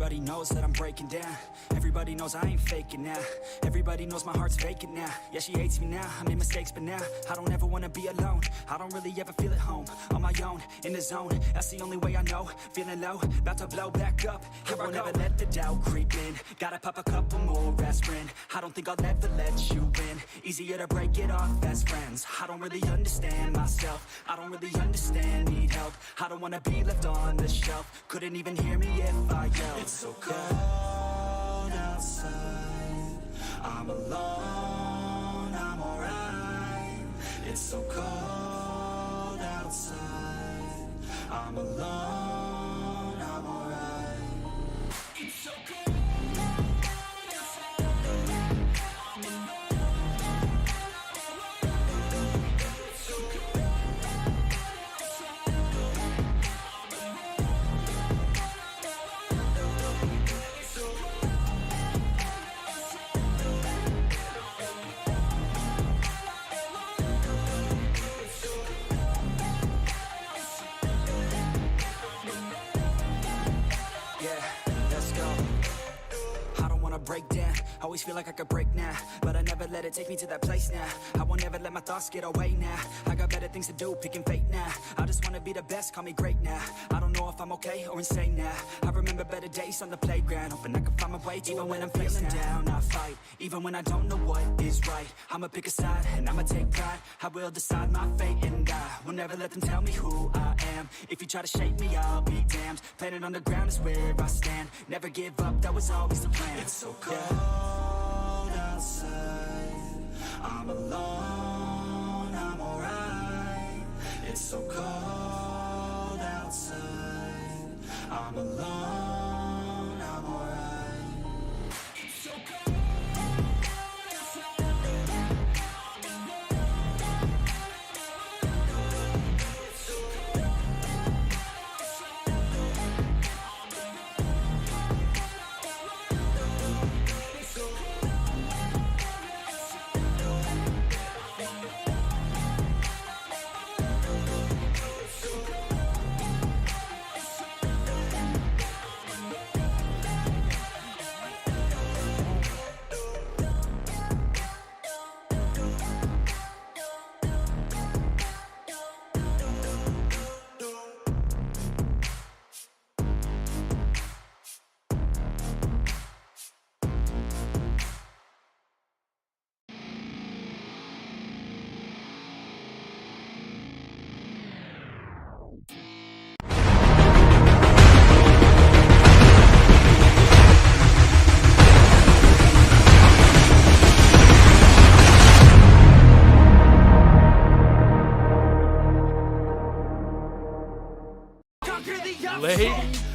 Everybody knows that I'm breaking down. Everybody knows I ain't faking now. Everybody knows my heart's vacant now. Yeah, she hates me now, I made mistakes, but now I don't ever wanna be alone. I don't really ever feel at home. On my own, in the zone, that's the only way I know. Feeling low, about to blow back up. Here I won't ever let the doubt creep in. Gotta pop a couple more aspirin. I don't think I'll ever let you in. Easier to break it off as friends. I don't really understand myself. I don't really understand, need help. I don't wanna be left on the shelf. Couldn't even hear me if I yelled. It's so cold outside. I'm alone, I'm alright. It's so cold outside. I'm alone, I'm alright. It's so cold. Break down, always feel like I could break now, but I never let it take me to that place now. I won't ever let my thoughts get away now. I got better things to do, picking fate now. I just wanna be the best, call me great now. I don't know if I'm okay or insane now. I remember better days on the playground, hoping I can find my way to even when I'm feeling down. I fight, even when I don't know what is right. I'ma pick a side, and I'ma take pride. I will decide my fate, and I will never let them tell me who I am. If you try to shape me, I'll be damned. Planet on the ground is where I stand. Never give up, that was always the plan. It's so cold outside. I'm alone, I'm alright. It's so cold outside. I'm alone, I'm alright. It's so cold.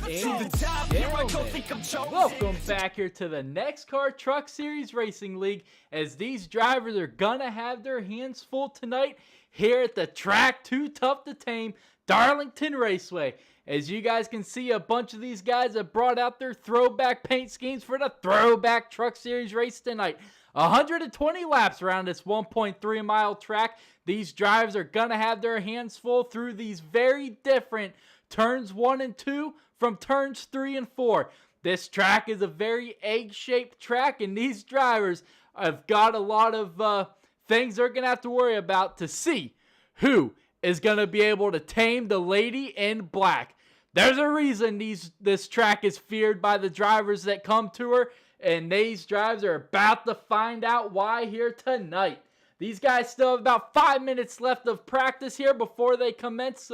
Ladies and gentlemen, welcome back here to the NEXXTCAR Truck Series Racing League, as these drivers are gonna have their hands full tonight here at the track too tough to tame, Darlington Raceway. As you guys can see, a bunch of these guys have brought out their throwback paint schemes for the Throwback Truck Series race tonight. 120 laps around this 1.3 mile track. These drivers are gonna have their hands full through these very different turns 1 and 2 from turns 3 and 4. This track is a very egg-shaped track, and these drivers have got a lot of things they're going to have to worry about to see who is going to be able to tame the lady in black. There's a reason this track is feared by the drivers that come to her, and these drivers are about to find out why here tonight. These guys still have about 5 minutes left of practice here before they commence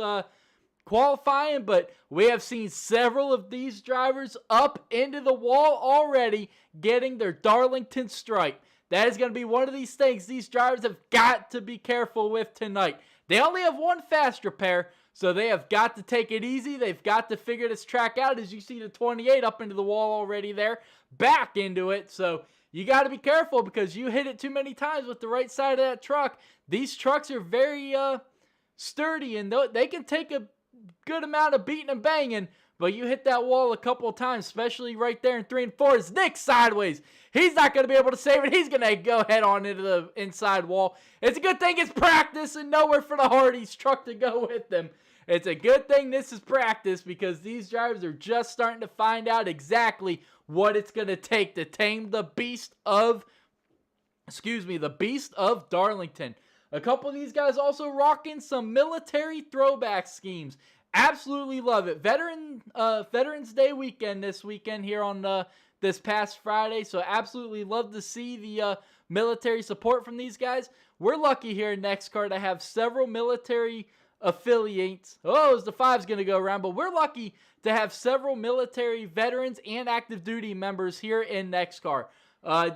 qualifying, but we have seen several of these drivers up into the wall already, getting their Darlington stripe. That is going to be one of these things these drivers have got to be careful with tonight. They only have one fast repair, so they have got to take it easy. They've got to figure this track out. As you see the 28 up into the wall already there, back into it. So you got to be careful, because you hit it too many times with the right side of that truck. These trucks are very sturdy, and they can take a good amount of beating and banging, but you hit that wall a couple of times, especially right there in 3 and 4. Is Nick sideways? He's not going to be able to save it. He's going to go head on into the inside wall. It's a good thing it's practice and nowhere for the Hardy's truck to go with them. It's a good thing this is practice because these drivers are just starting to find out exactly what it's going to take to tame the beast of Darlington. A couple of these guys also rocking some military throwback schemes. Absolutely love it. Veterans Day weekend this weekend here on this past Friday. So absolutely love to see the military support from these guys. We're lucky here in NEXXTCAR to have several military affiliates. Oh, is the five's going to go around? But we're lucky to have several military veterans and active duty members here in NEXXTCAR.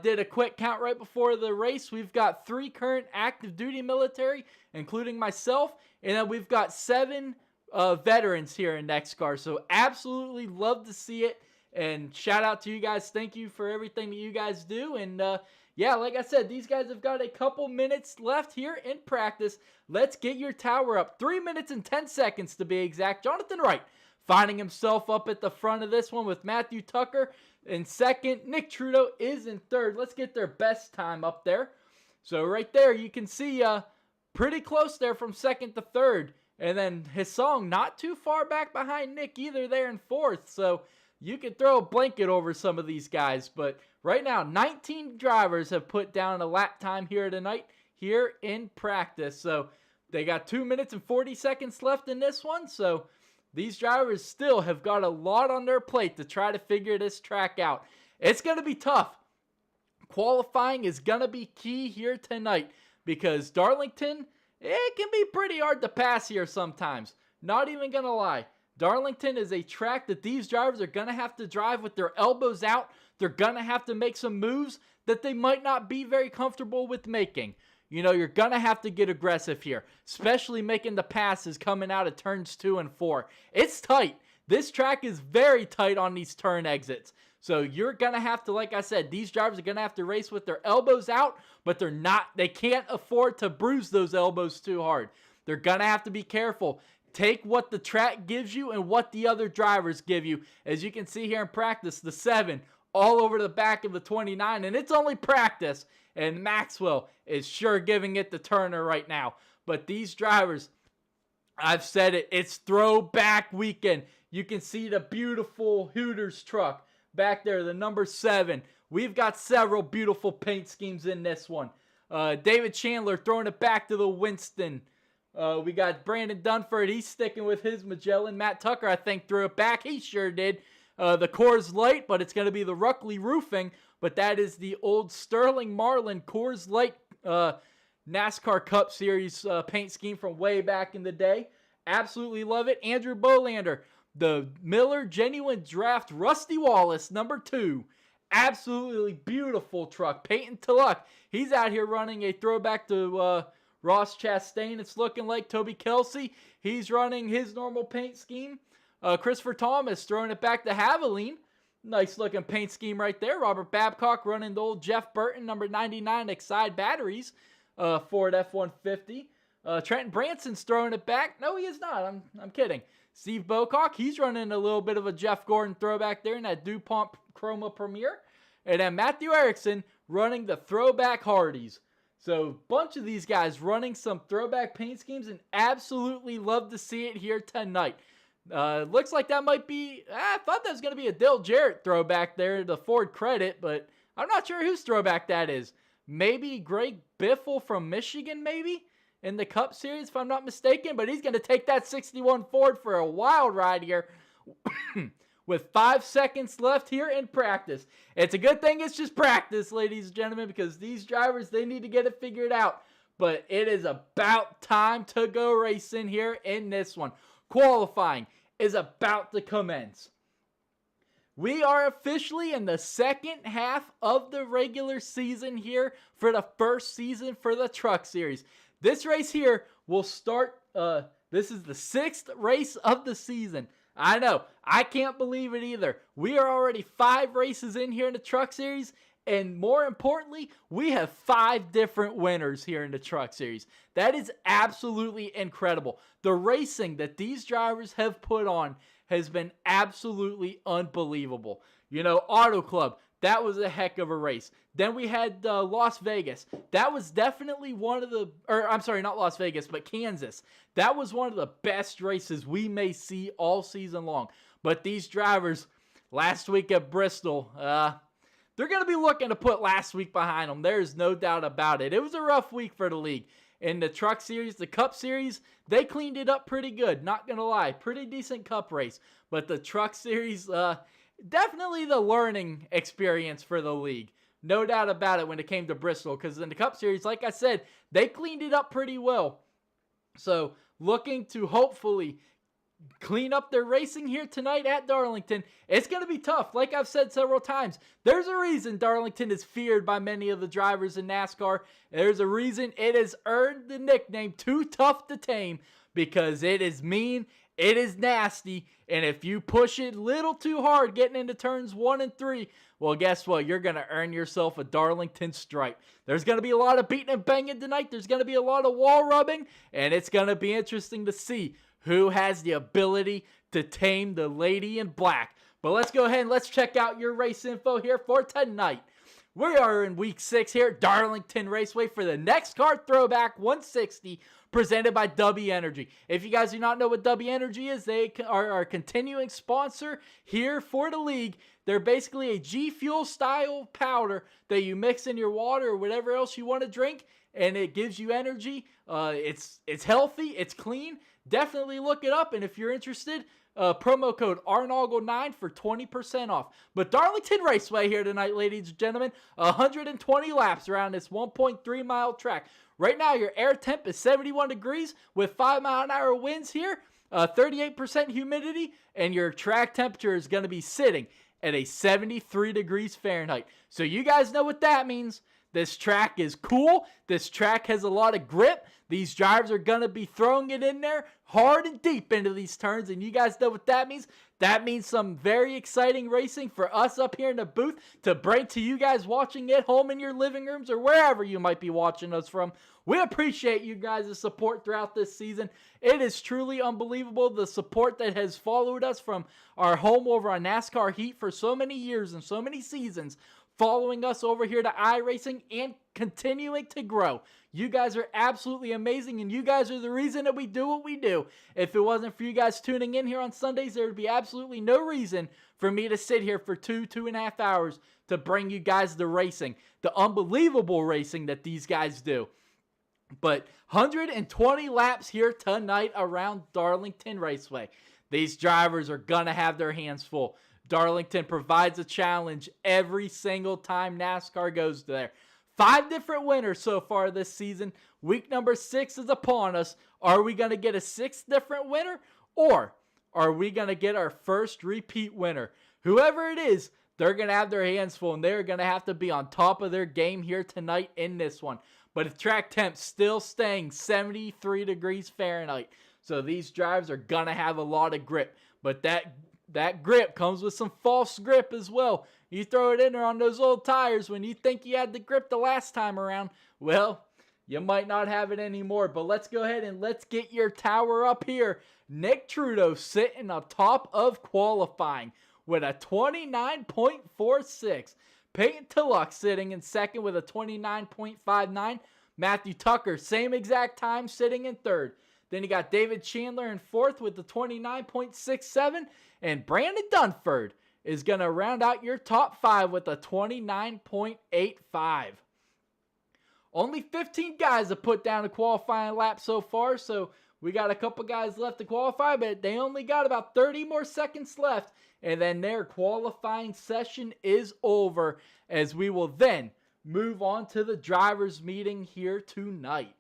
Did a quick count right before the race. We've got 3 current active duty military, including myself, and then we've got 7 veterans here in NEXXTCAR. So absolutely love to see it, and shout out to you guys. Thank you for everything that you guys do. And yeah, like I said, these guys have got a couple minutes left here in practice. Let's get your tower up. 3 minutes and 10 seconds to be exact. Jonathan Wright finding himself up at the front of this one with Matthew Tucker in second. Nick Trudeau is in third. Let's get their best time up there. So right there, you can see pretty close there from second to third. And then Hissong not too far back behind Nick either there in fourth. So you could throw a blanket over some of these guys. But right now, 19 drivers have put down a lap time here tonight here in practice. So they got 2 minutes and 40 seconds left in this one. So these drivers still have got a lot on their plate to try to figure this track out. It's going to be tough. Qualifying is going to be key here tonight because Darlington, it can be pretty hard to pass here sometimes. Not even going to lie. Darlington is a track that these drivers are going to have to drive with their elbows out. They're going to have to make some moves that they might not be very comfortable with making. You know, you're going to have to get aggressive here, especially making the passes coming out of turns 2 and 4. It's tight. This track is very tight on these turn exits. So you're going to have to, like I said, these drivers are going to have to race with their elbows out, but they can't afford to bruise those elbows too hard. They're going to have to be careful. Take what the track gives you and what the other drivers give you. As you can see here in practice, the 7 all over the back of the 29, and it's only practice. And Maxwell is sure giving it to Turner right now. But these drivers, I've said it, it's throwback weekend. You can see the beautiful Hooters truck back there, the number 7. We've got several beautiful paint schemes in this one. David Chandler throwing it back to the Winston. We got Brandon Dunford. He's sticking with his Magellan. Matt Tucker, I think, threw it back. He sure did. The Coors Light, but it's going to be the Ruckley Roofing. But that is the old Sterling Marlin Coors Light NASCAR Cup Series paint scheme from way back in the day. Absolutely love it. Andrew Bolander, the Miller Genuine Draft Rusty Wallace, number 2. Absolutely beautiful truck. Peyton Tulloch, he's out here running a throwback to Ross Chastain. It's looking like Toby Kelsey. He's running his normal paint scheme. Christopher Thomas throwing it back to Haviline. Nice looking paint scheme right there. Robert Babcock running the old Jeff Burton number 99 Excite batteries. Ford F-150. Trenton Branson's throwing it back. No, he is not. I'm kidding. Steve Bocock, he's running a little bit of a Jeff Gordon throwback there in that DuPont Chroma Premier. And then Matthew Erickson running the throwback Hardys. So, bunch of these guys running some throwback paint schemes, and absolutely love to see it here tonight. Looks like that might be, I thought that was going to be a Dale Jarrett throwback there, the Ford Credit, but I'm not sure whose throwback that is. Maybe Greg Biffle from Michigan, maybe, in the Cup Series, if I'm not mistaken, but he's going to take that 61 Ford for a wild ride here with 5 seconds left here in practice. It's a good thing it's just practice, ladies and gentlemen, because these drivers, they need to get it figured out, but it is about time to go racing here in this one. Qualifying is about to commence. We are officially in the second half of the regular season here for the first season for the Truck Series. This race here will start, this is the 6th race of the season. I know, I can't believe it either. We are already 5 races in here in the Truck Series, and more importantly, we have 5 different winners here in the Truck Series. That is absolutely incredible. The racing that these drivers have put on has been absolutely unbelievable. You know, Auto Club, That was a heck of a race. Then we had Las Vegas. That was definitely one of the, or I'm sorry, not Las Vegas, but Kansas. That was one of the best races we may see all season long. But these drivers, last week at Bristol, they're going to be looking to put last week behind them. There's no doubt about it. It was a rough week for the league. In the Truck Series, the Cup Series, they cleaned it up pretty good. Not going to lie. Pretty decent Cup race. But the Truck Series, definitely the learning experience for the league. No doubt about it when it came to Bristol. Because in the Cup Series, like I said, they cleaned it up pretty well. So looking to hopefully clean up their racing here tonight at Darlington. It's going to be tough. Like I've said several times, there's a reason Darlington is feared by many of the drivers in NASCAR. There's a reason it has earned the nickname Too Tough to Tame, because it is mean, it is nasty, and if you push it a little too hard getting into turns 1 and 3, well, guess what? You're going to earn yourself a Darlington stripe. There's going to be a lot of beating and banging tonight. There's going to be a lot of wall rubbing, and it's going to be interesting to see who has the ability to tame the lady in black. But let's go ahead and let's check out your race info here for tonight. We are in week 6 here at Darlington Raceway for the NEXXTCAR Throwback 160 presented by W Energy. If you guys do not know what W Energy is, they are our continuing sponsor here for the league. They're basically a G Fuel style powder that you mix in your water or whatever else you want to drink, and it gives you energy. It's healthy, it's clean. Definitely look it up, and if you're interested, promo code RNOGLE9 for 20% off. But Darlington Raceway here tonight, ladies and gentlemen, 120 laps around this 1.3 mile track. Right now, your air temp is 71 degrees with 5-mile-an-hour winds here, 38% humidity, and your track temperature is going to be sitting at a 73 degrees Fahrenheit. So you guys know what that means. This track is cool. This track has a lot of grip. These drivers are going to be throwing it in there hard and deep into these turns, and you guys know what that means. That means some very exciting racing for us up here in the booth to bring to you guys watching at home in your living rooms or wherever you might be watching us from. We appreciate you guys' support throughout this season. It is truly unbelievable, the support that has followed us from our home over on NASCAR Heat for so many years and so many seasons, following us over here to iRacing and continuing to grow. You guys are absolutely amazing, and you guys are the reason that we do what we do. If it wasn't for you guys tuning in here on Sundays, there would be absolutely no reason for me to sit here for 2.5 hours to bring you guys the racing, the unbelievable racing that these guys do. But 120 laps here tonight around Darlington Raceway. These drivers are going to have their hands full. Darlington provides a challenge every single time NASCAR goes there. 5 different winners so far this season. Week number 6 is upon us. Are we going to get a 6th different winner? Or are we going to get our first repeat winner? Whoever it is, they're going to have their hands full, and they're going to have to be on top of their game here tonight in this one. But the track temp still staying 73 degrees Fahrenheit. So these drivers are going to have a lot of grip. But that grip comes with some false grip as well. You throw it in there on those old tires when you think you had the grip the last time around. Well, you might not have it anymore. But let's go ahead and let's get your tower up here. Nick Trudeau sitting on top of qualifying with a 29.46. Peyton Tilloch sitting in second with a 29.59. Matthew Tucker, same exact time, sitting in third. Then you got David Chandler in fourth with the 29.67. And Brandon Dunford is going to round out your top 5 with a 29.85. Only 15 guys have put down a qualifying lap so far, so we got a couple guys left to qualify, but they only got about 30 more seconds left, and then their qualifying session is over, as we will then move on to the drivers' meeting here tonight.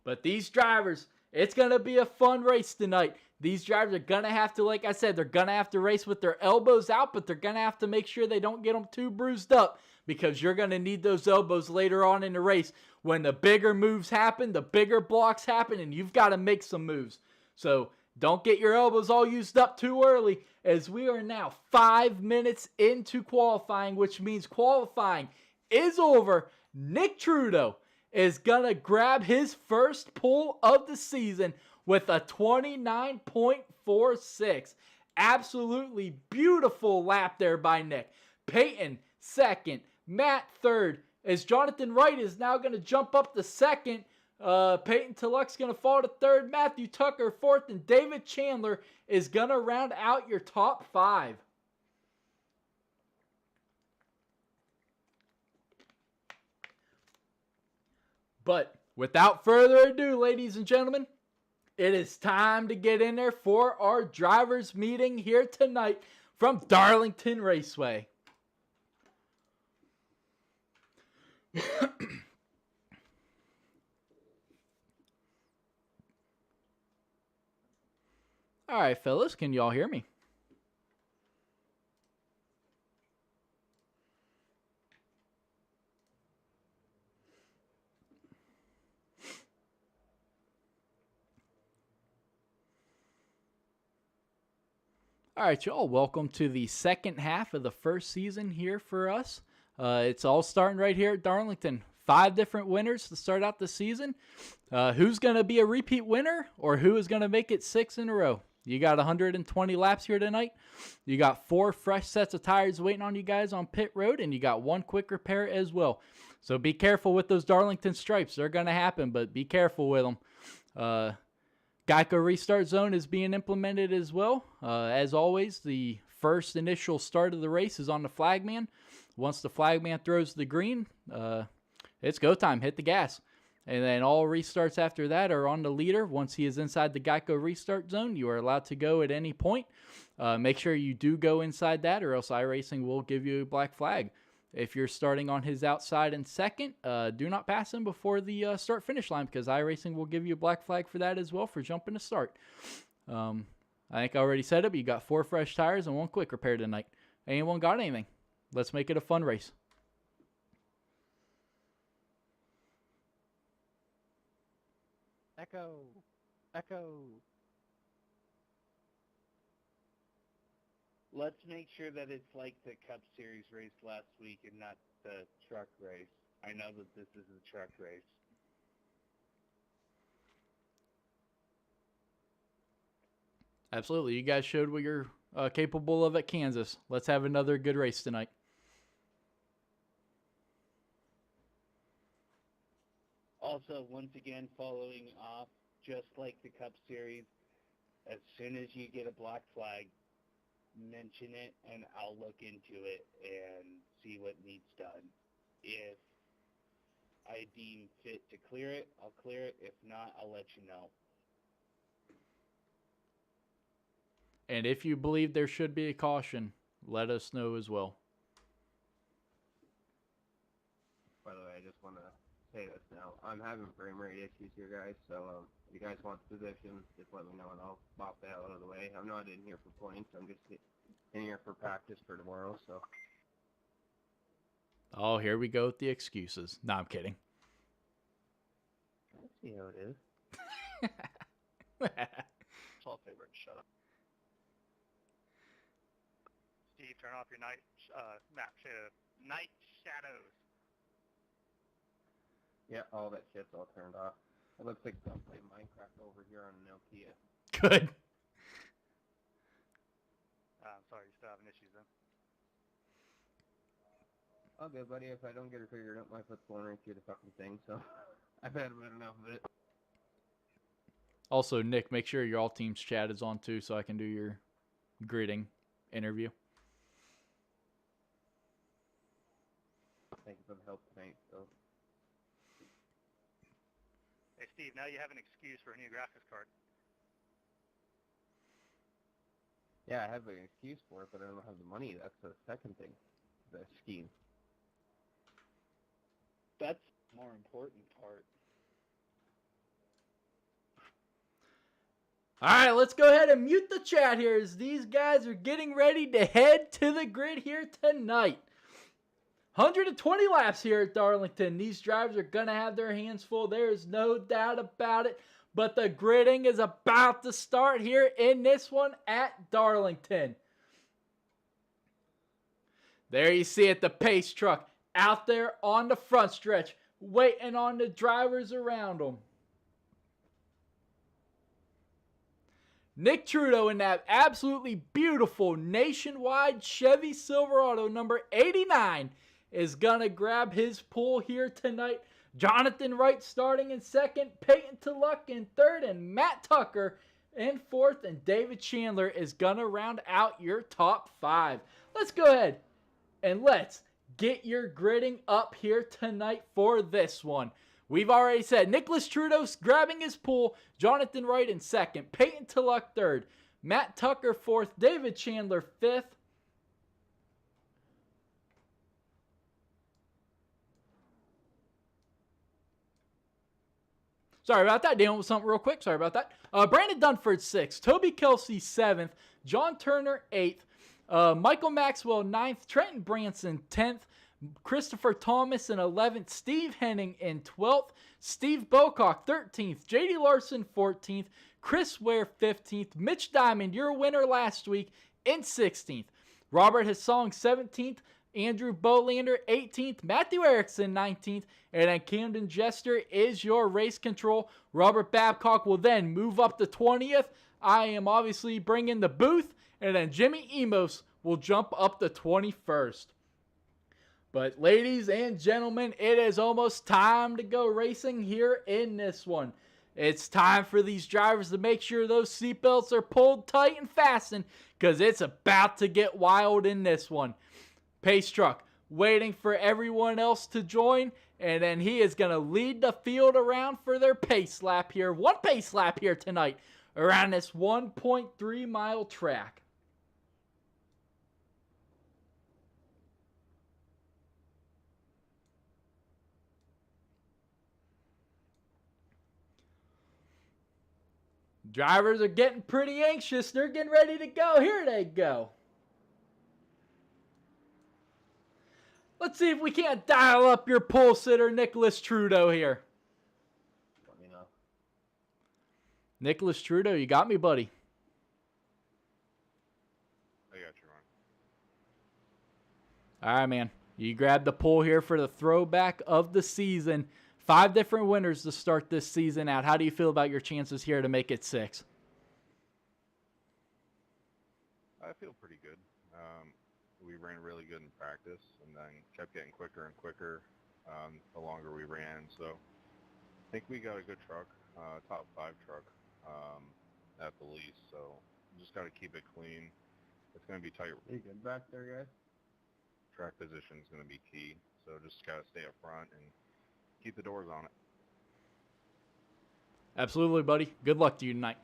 But these drivers, it's going to be a fun race tonight. These drivers are going to have to, like I said, they're going to have to race with their elbows out, but they're going to have to make sure they don't get them too bruised up, because you're going to need those elbows later on in the race when the bigger moves happen, the bigger blocks happen, and you've got to make some moves. So don't get your elbows all used up too early, as we are now 5 minutes into qualifying, which means qualifying is over. Nick Trudeau is going to grab his first pole of the season with a 29.46. Absolutely beautiful lap there by Nick. Peyton second, Matt third, as Jonathan Wright is now going to jump up to second. Peyton Tulloch's going to fall to third, Matthew Tucker fourth, and David Chandler is going to round out your top 5. But without further ado, ladies and gentlemen, it is time to get in there for our drivers meeting here tonight from Darlington Raceway. All right, fellas, can y'all hear me? All right, y'all, welcome to the second half of the first season here for us. It's all starting right here at Darlington. 5 different winners to start out the season. Who's going to be a repeat winner, or who is going to make it 6 in a row? You got 120 laps here tonight. You got 4 fresh sets of tires waiting on you guys on pit road, and you got 1 quick repair as well. So be careful with those Darlington stripes. They're going to happen, but be careful with them. Geico restart zone is being implemented as well. As always, the first initial start of the race is on the flagman. Once the flagman throws the green, it's go time. Hit the gas. And then all restarts after that are on the leader. Once he is inside the Geico restart zone, you are allowed to go at any point. Make sure you do go inside that, or else iRacing will give you a black flag. If you're starting on his outside in second, do not pass him before the start-finish line, because iRacing will give you a black flag for that as well, for jumping to start. I think I already said it, but you got 4 fresh tires and 1 quick repair tonight. Anyone got anything? Let's make it a fun race. Echo. Let's make sure that it's like the Cup Series race last week and not the truck race. I know that this is a truck race. Absolutely. You guys showed what you're capable of at Kansas. Let's have another good race tonight. Also, once again, following off, just like the Cup Series, as soon as you get a black flag, mention it, and I'll look into it and see what needs done. If I deem fit to clear it, I'll clear it. If not, I'll let you know. And if you believe there should be a caution, let us know as well. By the way, I just want to say this now. I'm having frame rate issues here, guys, so if you guys want the position, just let me know and I'll pop that out of the way. I'm not in here for points. I'm just in here for practice for tomorrow, so. Oh, here we go with the excuses. No, I'm kidding. I see how it is. It's all favorite. Shut up. Steve, turn off your night shadows. Yeah, all that shit's all turned off. It looks like I'm playing Minecraft over here on an Nokia. Good. I'm sorry, you're still having issues then. All good, buddy. If I don't get it figured out, my foot's going right through the fucking thing, so I've had about enough of it. Also, Nick, make sure your all-teams chat is on too, so I can do your gridding interview. Thank you for the help tonight, so. Hey, Steve, now you have an excuse for a new graphics card. Yeah, I have an excuse for it, but I don't have the money. That's the second thing. The scheme. That's the more important part. All right, let's go ahead and mute the chat here as these guys are getting ready to head to the grid here tonight. 120 laps here at Darlington. These drivers are going to have their hands full. There is no doubt about it. But the gridding is about to start here in this one at Darlington. There you see it, the pace truck out there on the front stretch, waiting on the drivers around them. Nick Trudeau in that absolutely beautiful Nationwide Chevy Silverado number 89 is going to grab his pole here tonight. Jonathan Wright starting in second, Peyton Tulloch in third, and Matt Tucker in fourth, and David Chandler is going to round out your top 5. Let's go ahead and let's get your gridding up here tonight for this one. We've already said Nicholas Trudeau's grabbing his pole, Jonathan Wright in second, Peyton Tulloch third, Matt Tucker fourth, David Chandler fifth. Sorry about that. Dealing with something real quick. Sorry about that. Brandon Dunford 6th. Toby Kelsey 7th. John Turner 8th. Michael Maxwell 9th. Trenton Branson 10th. Christopher Thomas in 11th. Steve Henning in 12th. Steve Bocock 13th. JD Larson 14th. Chris Ware 15th. Mitch Diamond, your winner last week, in 16th. Robert Hassong 17th. Andrew Bolander 18th, Matthew Erickson 19th, and then Camden Jester is your race control. Robert Babcock will then move up to 20th. I am obviously bringing the booth, and then Jimmy Emos will jump up to 21st. But ladies and gentlemen, it is almost time to go racing here in this one. It's time for these drivers to make sure those seatbelts are pulled tight and fastened, because it's about to get wild in this one. Pace truck waiting for everyone else to join, and then he is going to lead the field around for their pace lap here. One pace lap here tonight around this 1.3 mile track. Drivers are getting pretty anxious. They're getting ready to go. Here they go. Let's see if we can't dial up your pole sitter, Nicholas Trudeau, here. Let me know. Nicholas Trudeau, you got me, buddy. I got you, Ron. All right, man. You grabbed the pole here for the throwback of the season. 5 different winners to start this season out. How do you feel about your chances here to make it 6? I feel pretty good. We ran really good in practice, and then kept getting quicker and quicker the longer we ran. So I think we got a good truck, top 5 truck at the least. So just got to keep it clean. It's going to be tight. You good back there, guys? Track position is going to be key. So just got to stay up front and keep the doors on it. Absolutely, buddy. Good luck to you tonight.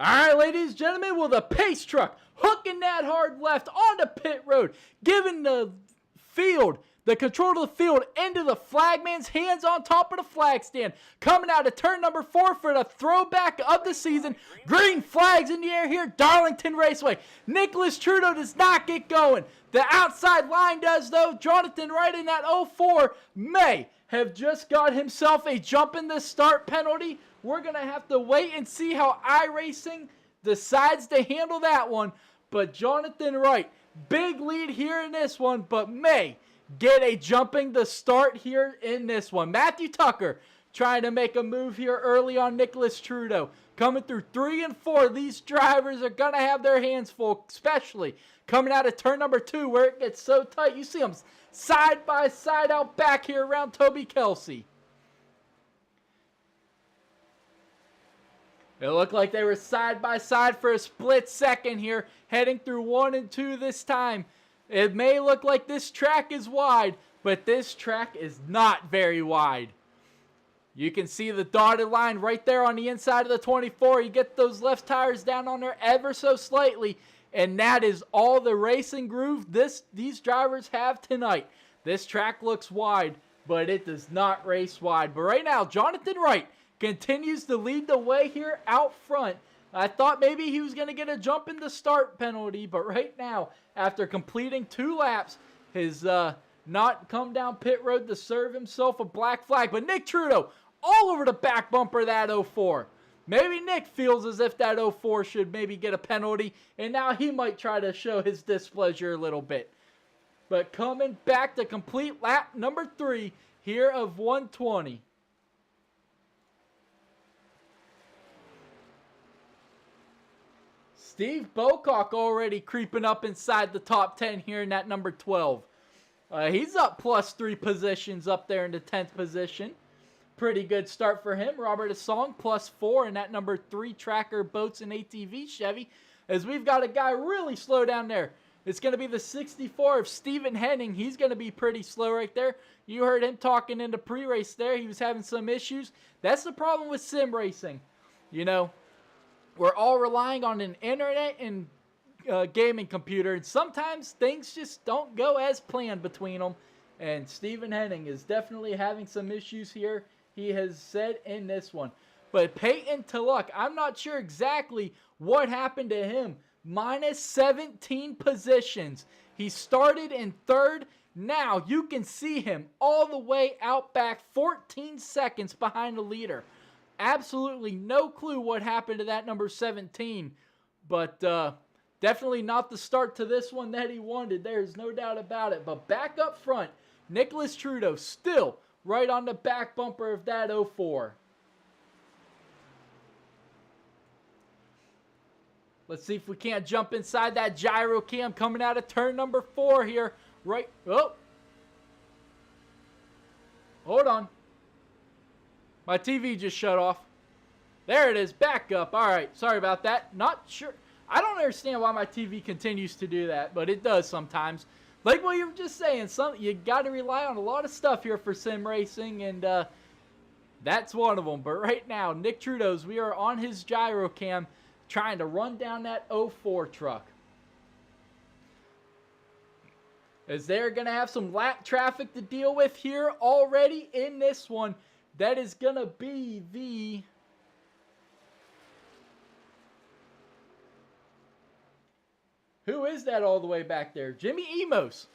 All right, ladies and gentlemen, will the pace truck hooking that hard left onto pit road, giving the field, the control of the field into the flagman's hands on top of the flag stand. Coming out of turn number 4 for the throwback of the season. Green flags in the air here, Darlington Raceway. Nicholas Trudeau does not get going. The outside line does, though. Jonathan Wright in that 04 may have just got himself a jump in the start penalty. We're going to have to wait and see how iRacing decides to handle that one. But Jonathan Wright, big lead here in this one, but may get a jumping the start here in this one. Matthew Tucker trying to make a move here early on Nicholas Trudeau. Coming through 3 and 4, these drivers are going to have their hands full, especially coming out of turn number 2 where it gets so tight. You see them side by side out back here around Toby Kelsey. It looked like they were side by side for a split second here, heading through 1 and 2 this time. It may look like this track is wide, but this track is not very wide. You can see the dotted line right there on the inside of the 24. You get those left tires down on there ever so slightly, and that is all the racing groove these drivers have tonight. This track looks wide, but it does not race wide. But right now, Jonathan Wright continues to lead the way here out front. I thought maybe he was going to get a jump in the start penalty, but right now, after completing 2 laps, his not come down pit road to serve himself a black flag. But Nick Trudeau, all over the back bumper of that 04. Maybe Nick feels as if that 04 should maybe get a penalty, and now he might try to show his displeasure a little bit. But coming back to complete lap number 3 here of 120. Steve Bocock already creeping up inside the top 10 here in that number 12. He's up +3 positions up there in the 10th position. Pretty good start for him. Robert Asong +4 in that number 3 Tracker Boats and ATV Chevy. As we've got a guy really slow down there. It's going to be the 64 of Stephen Henning. He's going to be pretty slow right there. You heard him talking in the pre-race there. He was having some issues. That's the problem with sim racing. You know, we're all relying on an internet and gaming computer, and sometimes things just don't go as planned between them. And Stephen Henning is definitely having some issues here, he has said in this one. But Peyton Tullock, I'm not sure exactly what happened to him. -17 positions. He started in 3rd. Now you can see him all the way out back, 14 seconds behind the leader. Absolutely no clue what happened to that number 17. But definitely not the start to this one that he wanted. There's no doubt about it. But back up front, Nicholas Trudeau still right on the back bumper of that 04. Let's see if we can't jump inside that gyro cam coming out of turn number 4 here. Right. Oh. Hold on. My TV just shut off. There it is. Back up. All right. Sorry about that. Not sure. I don't understand why my TV continues to do that, but it does sometimes. Like what you were just saying, you got to rely on a lot of stuff here for sim racing, and that's one of them. But right now, Nick Trudeau's, we are on his gyro cam trying to run down that 04 truck. As they're going to have some lap traffic to deal with here already in this one. That is going to be the... Who is that all the way back there? Jimmy Emos.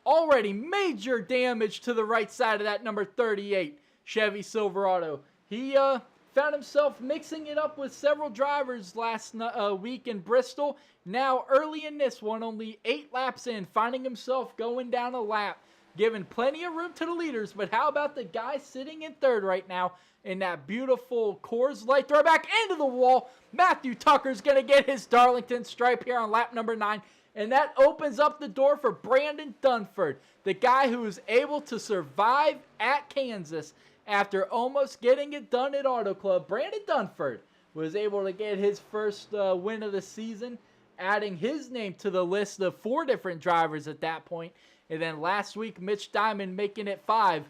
Already major damage to the right side of that number 38 Chevy Silverado. He found himself mixing it up with several drivers last week in Bristol. Now early in this one, only 8 laps in, finding himself going down a lap, giving plenty of room to the leaders. But how about the guy sitting in 3rd right now in that beautiful Coors Light throwback into the wall? Matthew Tucker's going to get his Darlington stripe here on lap number 9. And that opens up the door for Brandon Dunford, the guy who was able to survive at Kansas after almost getting it done at Auto Club. Brandon Dunford was able to get his first win of the season, adding his name to the list of 4 different drivers at that point. And then last week, Mitch Diamond making it 5.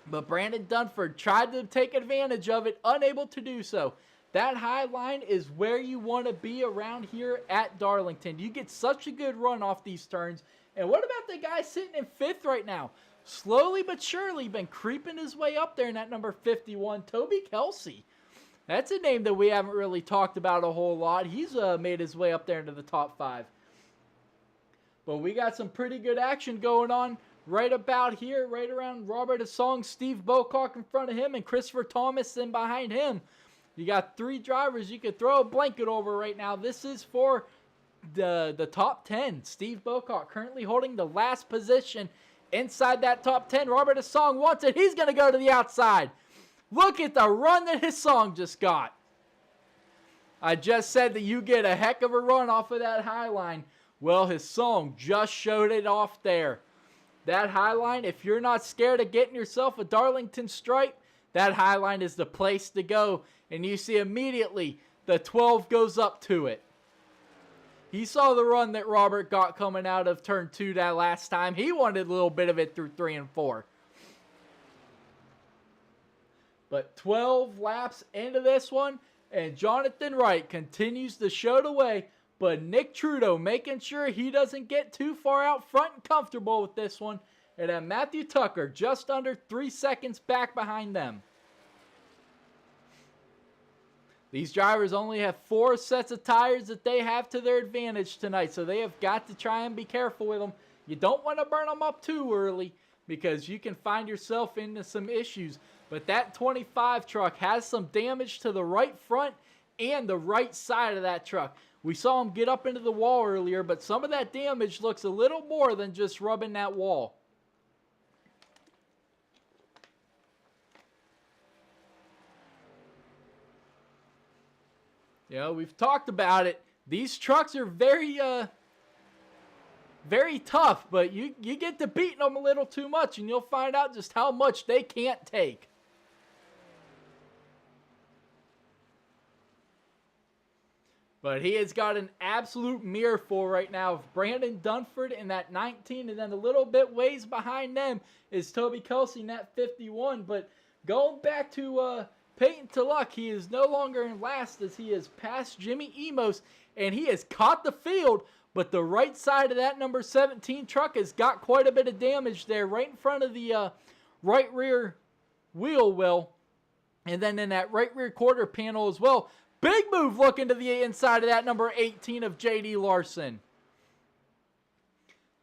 But Brandon Dunford tried to take advantage of it, unable to do so. That high line is where you want to be around here at Darlington. You get such a good run off these turns. And what about the guy sitting in 5th right now? Slowly but surely been creeping his way up there in that number 51, Toby Kelsey. That's a name that we haven't really talked about a whole lot. He's made his way up there into the top 5. But we got some pretty good action going on right about here, right around Robert Asong, Steve Bocock in front of him, and Christopher Thomas in behind him. You got 3 drivers you could throw a blanket over right now. This is for the top 10. Steve Bocock currently holding the last position inside that top 10. Robert Asong wants it. He's going to go to the outside. Look at the run that Asong just got. I just said that you get a heck of a run off of that high line. Well, Asong just showed it off there. That high line, if you're not scared of getting yourself a Darlington stripe, that high line is the place to go. And you see immediately the 12 goes up to it. He saw the run that Robert got coming out of turn 2 that last time. He wanted a little bit of it through 3 and 4. But 12 laps into this one, and Jonathan Wright continues to show the way. But Nick Trudeau making sure he doesn't get too far out front and comfortable with this one. And then Matthew Tucker just under 3 seconds back behind them. These drivers only have 4 sets of tires that they have to their advantage tonight, so they have got to try and be careful with them. You don't want to burn them up too early because you can find yourself into some issues. But that 25 truck has some damage to the right front and the right side of that truck. We saw him get up into the wall earlier, but some of that damage looks a little more than just rubbing that wall. You know, we've talked about it. These trucks are very tough, but you get to beating them a little too much, and you'll find out just how much they can't take. But he has got an absolute mirror full right now of Brandon Dunford in that 19, and then a little bit ways behind them is Toby Kelsey in that 51. But going back to Peyton Tulloch, he is no longer in last as he has passed Jimmy Emos, and he has caught the field, but the right side of that number 17 truck has got quite a bit of damage there right in front of the right rear wheel well, and then in that right rear quarter panel as well. Big move looking to the inside of that number 18 of J.D. Larson.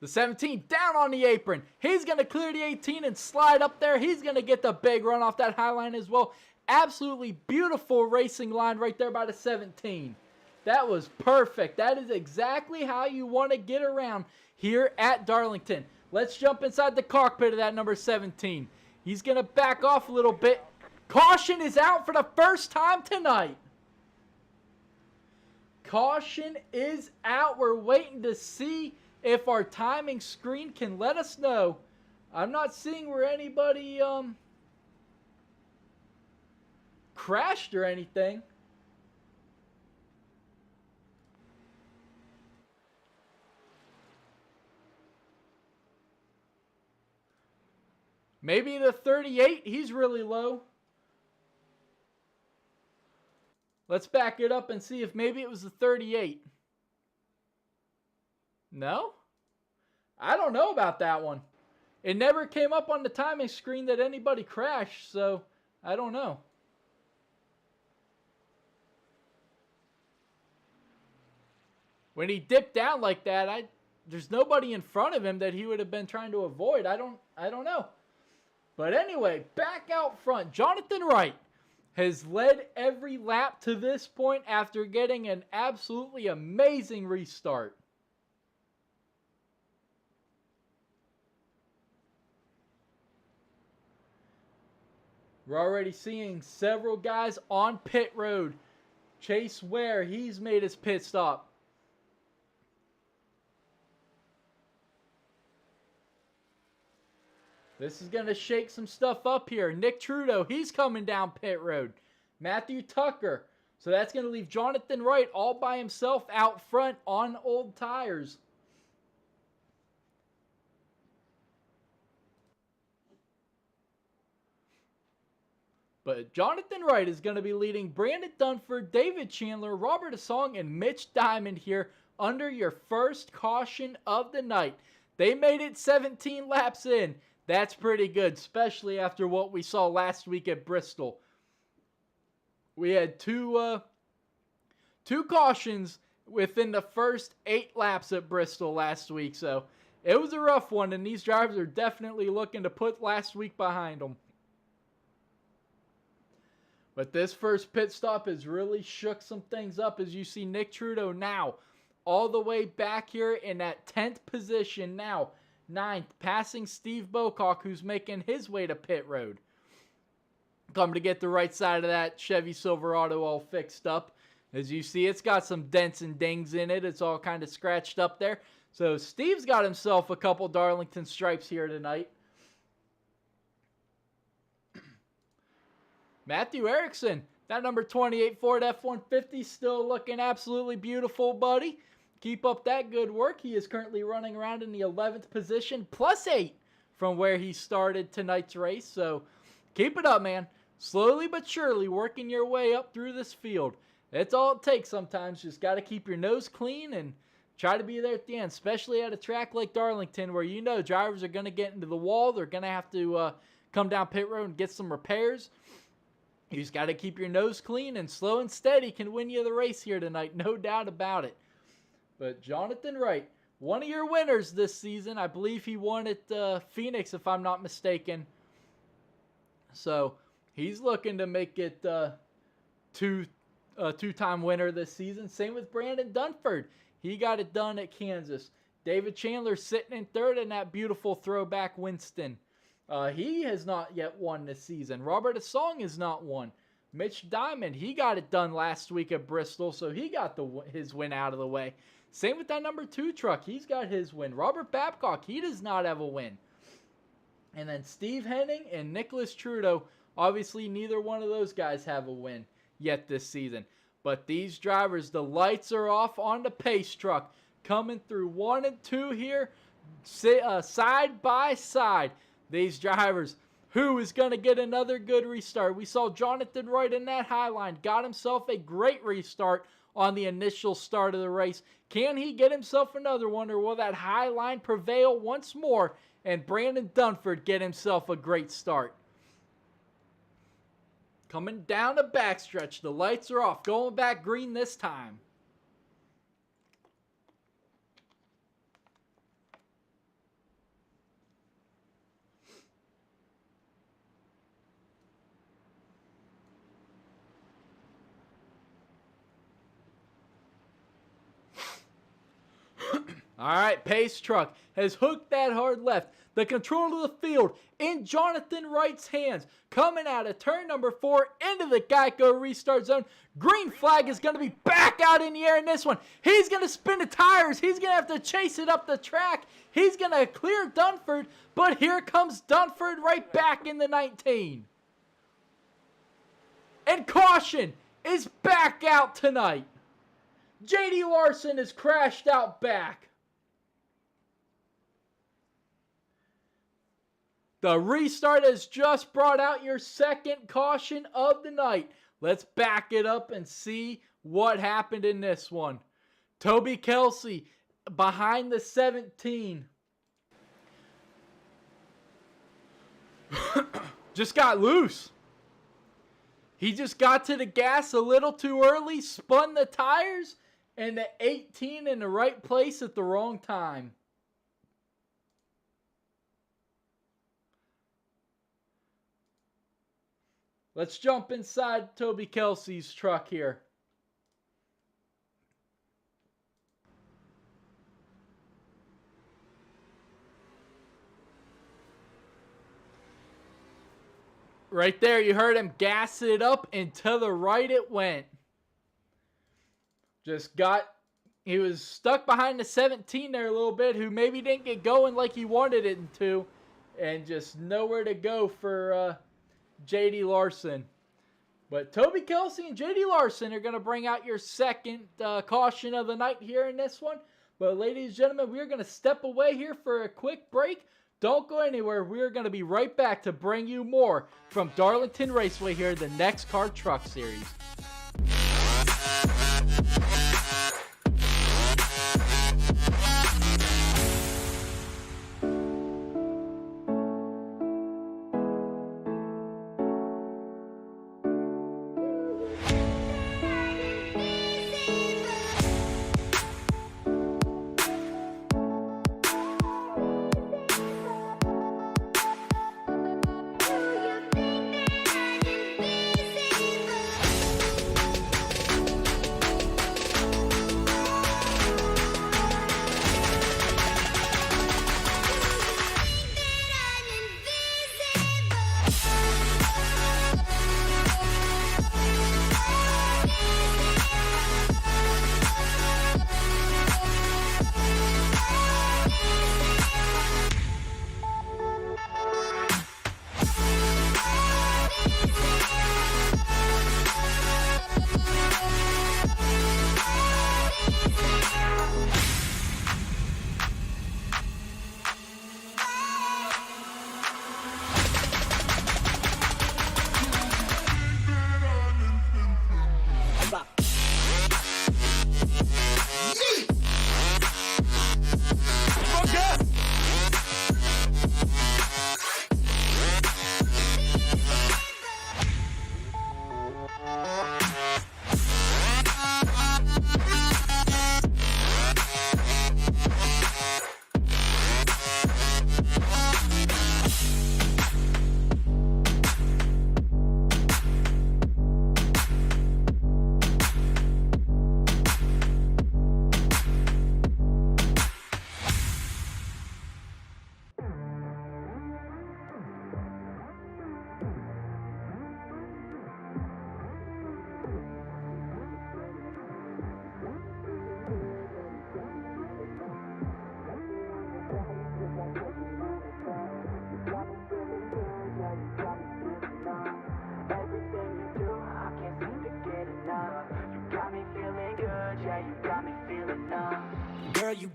The 17 down on the apron. He's going to clear the 18 and slide up there. He's going to get the big run off that high line as well. Absolutely beautiful racing line right there by the 17. That was perfect. That is exactly how you want to get around here at Darlington. Let's jump inside the cockpit of that number 17. He's going to back off a little bit. Caution is out for the first time tonight. Caution is out. We're waiting to see if our timing screen can let us know. I'm not seeing where anybody crashed or anything. Maybe the 38, he's really low. Let's back it up and see if maybe it was the 38. No? I don't know about that one. It never came up on the timing screen that anybody crashed, so I don't know. When he dipped down like that, there's nobody in front of him that he would have been trying to avoid. I don't know. But anyway, back out front, Jonathan Wright has led every lap to this point after getting an absolutely amazing restart. We're already seeing several guys on pit road. Chase Ware, he's made his pit stop. This is going to shake some stuff up here. Nick Trudeau, he's coming down pit road. Matthew Tucker. So that's going to leave Jonathan Wright all by himself out front on old tires. But Jonathan Wright is going to be leading Brandon Dunford, David Chandler, Robert Asong, and Mitch Diamond here under your first caution of the night. They made it 17 laps in. That's pretty good, especially after what we saw last week at Bristol. We had two cautions within the first 8 laps at Bristol last week, so it was a rough one, and these drivers are definitely looking to put last week behind them. But this first pit stop has really shook some things up as you see Nick Trudeau now all the way back here in that 10th position now. 9th, passing Steve Bocock, who's making his way to pit road. Come to get the right side of that Chevy Silverado all fixed up. As you see, it's got some dents and dings in it. It's all kind of scratched up there. So Steve's got himself a couple Darlington stripes here tonight. Matthew Erickson, that number 28 Ford F-150, still looking absolutely beautiful, buddy. Keep up that good work. He is currently running around in the 11th position, +8 from where he started tonight's race. So keep it up, man. Slowly but surely working your way up through this field. That's all it takes sometimes. Just got to keep your nose clean and try to be there at the end, especially at a track like Darlington where you know drivers are going to get into the wall. They're going to have to come down pit road and get some repairs. You just got to keep your nose clean, and slow and steady can win you the race here tonight, no doubt about it. But Jonathan Wright, one of your winners this season. I believe he won at Phoenix, if I'm not mistaken. So he's looking to make it two-time winner this season. Same with Brandon Dunford. He got it done at Kansas. David Chandler sitting in 3rd in that beautiful throwback Winston. He has not yet won this season. Robert Asong has not won. Mitch Diamond, he got it done last week at Bristol, so he got his win out of the way. Same with that number 2 truck. He's got his win. Robert Babcock, he does not have a win. And then Steve Henning and Nicholas Trudeau, obviously neither one of those guys have a win yet this season. But these drivers, the lights are off on the pace truck. Coming through 1 and 2 here, side by side. These drivers, who is going to get another good restart? We saw Jonathan Wright in that high line. Got himself a great restart on the initial start of the race. Can he get himself another one, or will that high line prevail once more and Brandon Dunford get himself a great start? Coming down the backstretch, the lights are off. Going back green this time. All right, pace truck has hooked that hard left. The control of the field in Jonathan Wright's hands. Coming out of turn number 4 into the Geico restart zone. Green flag is going to be back out in the air in this one. He's going to spin the tires. He's going to have to chase it up the track. He's going to clear Dunford, but here comes Dunford right back in the 19. And caution is back out tonight. J.D. Larson is crashed out back. The restart has just brought out your second caution of the night. Let's back it up and see what happened in this one. Toby Kelsey behind the 17. Just got loose. He just got to the gas a little too early, spun the tires, and the 18 in the right place at the wrong time. Let's jump inside Toby Kelsey's truck here. Right there, you heard him gas it up, and to the right it went. He was stuck behind the 17 there a little bit, who maybe didn't get going like he wanted it to, and just nowhere to go for J.D. Larson. But Toby Kelsey and J.D. Larson are going to bring out your second caution of the night here in this one. But ladies and gentlemen, we're going to step away here for a quick break. Don't go anywhere. We're going to be right back to bring you more from Darlington Raceway here in the NEXXTCAR Truck Series.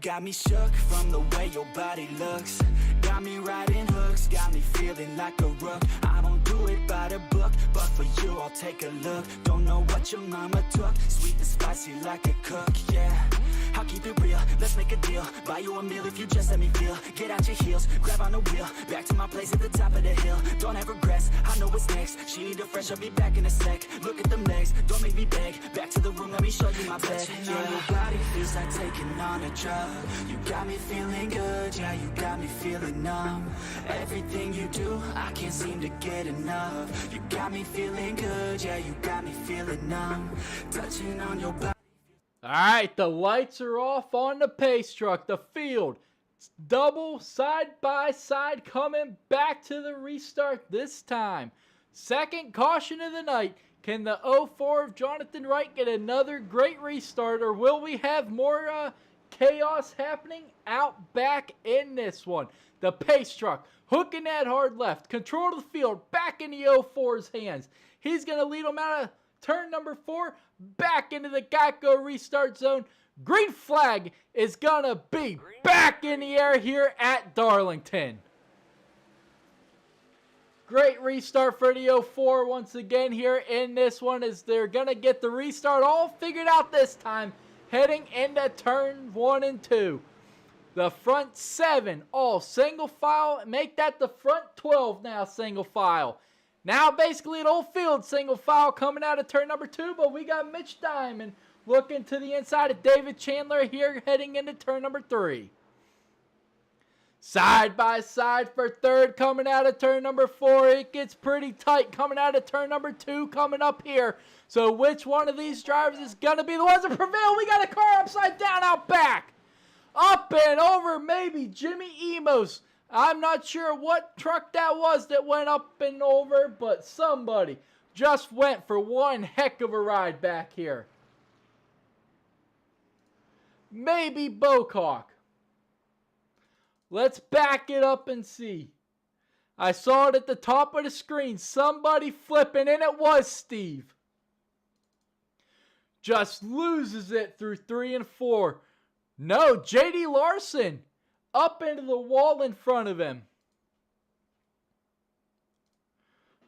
got me shook from the way your body looks. Got me riding hooks, got me feeling like a rook. I don't do it by the book, but for you I'll take a look. Don't know what your mama took, sweet and spicy like a cook, yeah. I'll keep it real, let's make a deal. Buy you a meal if you just let me feel. Get out your heels, grab on the wheel. Back to my place at the top of the hill. Don't have regrets, I know what's next. She need a fresh, I'll be back in a sec. Look at them legs, don't make me beg. Back to the room, let me show you my bed. Touching on your body feels like taking on a drug. You got me feeling good, yeah, you got me feeling numb. Everything you do, I can't seem to get enough. You got me feeling good, yeah, you got me feeling numb. Touching on your body. All right, the lights are off on the pace truck. The field, double side by side, coming back to the restart this time. Second caution of the night. Can the 04 of Jonathan Wright get another great restart, or will we have more chaos happening out back in this one? The pace truck hooking that hard left. Control of the field back in the 04's hands. He's going to lead them out of turn number 4, back into the Geico restart zone. Green flag is going to be back in the air here at Darlington. Great restart for the 04 once again here in this one, as they're going to get the restart all figured out this time, heading into turn 1 and 2. The front 7 all single file. Make that the front 12 now single file. Now basically an old field single file coming out of turn number 2, but we got Mitch Diamond looking to the inside of David Chandler here heading into turn number 3. Side by side for third coming out of turn number 4. It gets pretty tight coming out of turn number 2 coming up here. So which one of these drivers is going to be the ones that prevail? We got a car upside down out back. Up and over maybe Jimmy Emos. I'm not sure what truck that was that went up and over, but somebody just went for one heck of a ride back here. Maybe Bocock. Let's back it up and see. I saw it at the top of the screen. Somebody flipping, and it was Steve. Just loses it through 3 and 4. No, J.D. Larson up into the wall in front of him.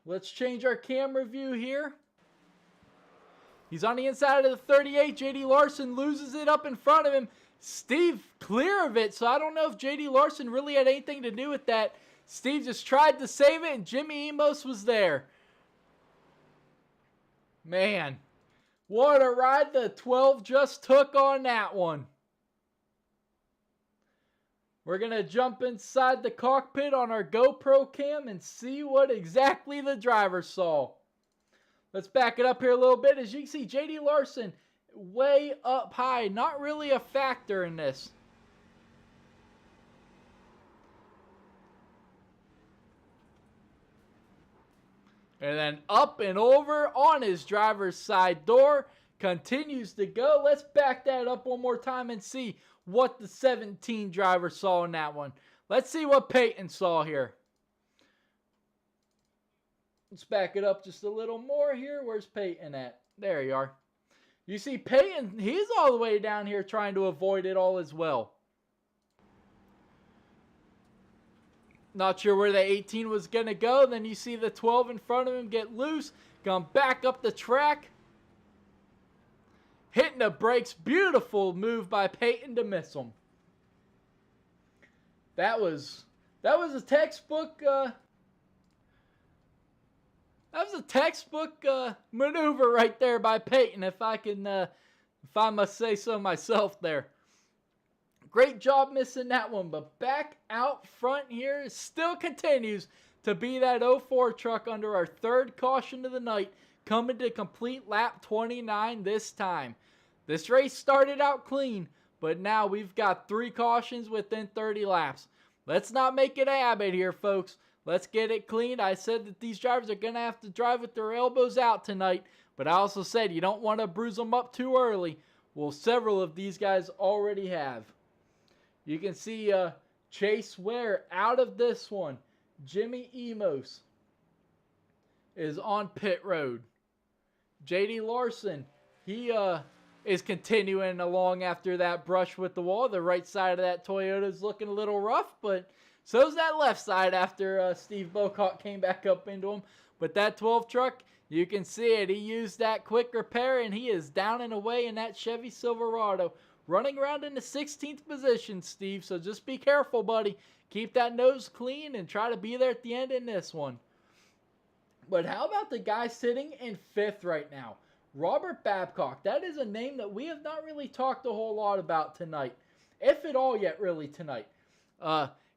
Let's change our camera view here. He's on the inside of the 38. J.D. Larson loses it up in front of him. Steve clear of it, so I don't know if J.D. Larson really had anything to do with that. Steve just tried to save it, and Jimmy Emos was there. Man, what a ride the 12 just took on that one. We're going to jump inside the cockpit on our GoPro cam and see what exactly the driver saw. Let's back it up here a little bit. As you can see, J.D. Larson way up high. Not really a factor in this. And then up and over on his driver's side door. Continues to go. Let's back that up one more time and see what the 17 driver saw in that one. Let's see what Peyton saw here. Let's back it up just a little more here. Where's Peyton at? There you are. You see Peyton, he's all the way down here trying to avoid it all as well. Not sure where the 18 was going to go. Then you see the 12 in front of him get loose. Gone back up the track. Hitting the brakes. Beautiful move by Peyton to miss him. That was a textbook maneuver right there by Peyton, if I must say so myself there. Great job missing that one, but back out front here still continues to be that 04 truck under our third caution of the night, coming to complete lap 29 this time. This race started out clean, but now we've got 3 cautions within 30 laps. Let's not make it a habit here, folks. Let's get it cleaned. I said that these drivers are going to have to drive with their elbows out tonight, but I also said you don't want to bruise them up too early. Well, several of these guys already have. You can see Chase Ware out of this one. Jimmy Emos is on pit road. J.D. Larson, he is continuing along after that brush with the wall. The right side of that Toyota is looking a little rough, but so's that left side after Steve Bocock came back up into him. But that 12 truck, you can see it. He used that quick repair, and he is down and away in that Chevy Silverado. Running around in the 16th position, Steve, so just be careful, buddy. Keep that nose clean and try to be there at the end in this one. But how about the guy sitting in 5th right now? Robert Babcock. That is a name that we have not really talked a whole lot about tonight, if at all yet really tonight.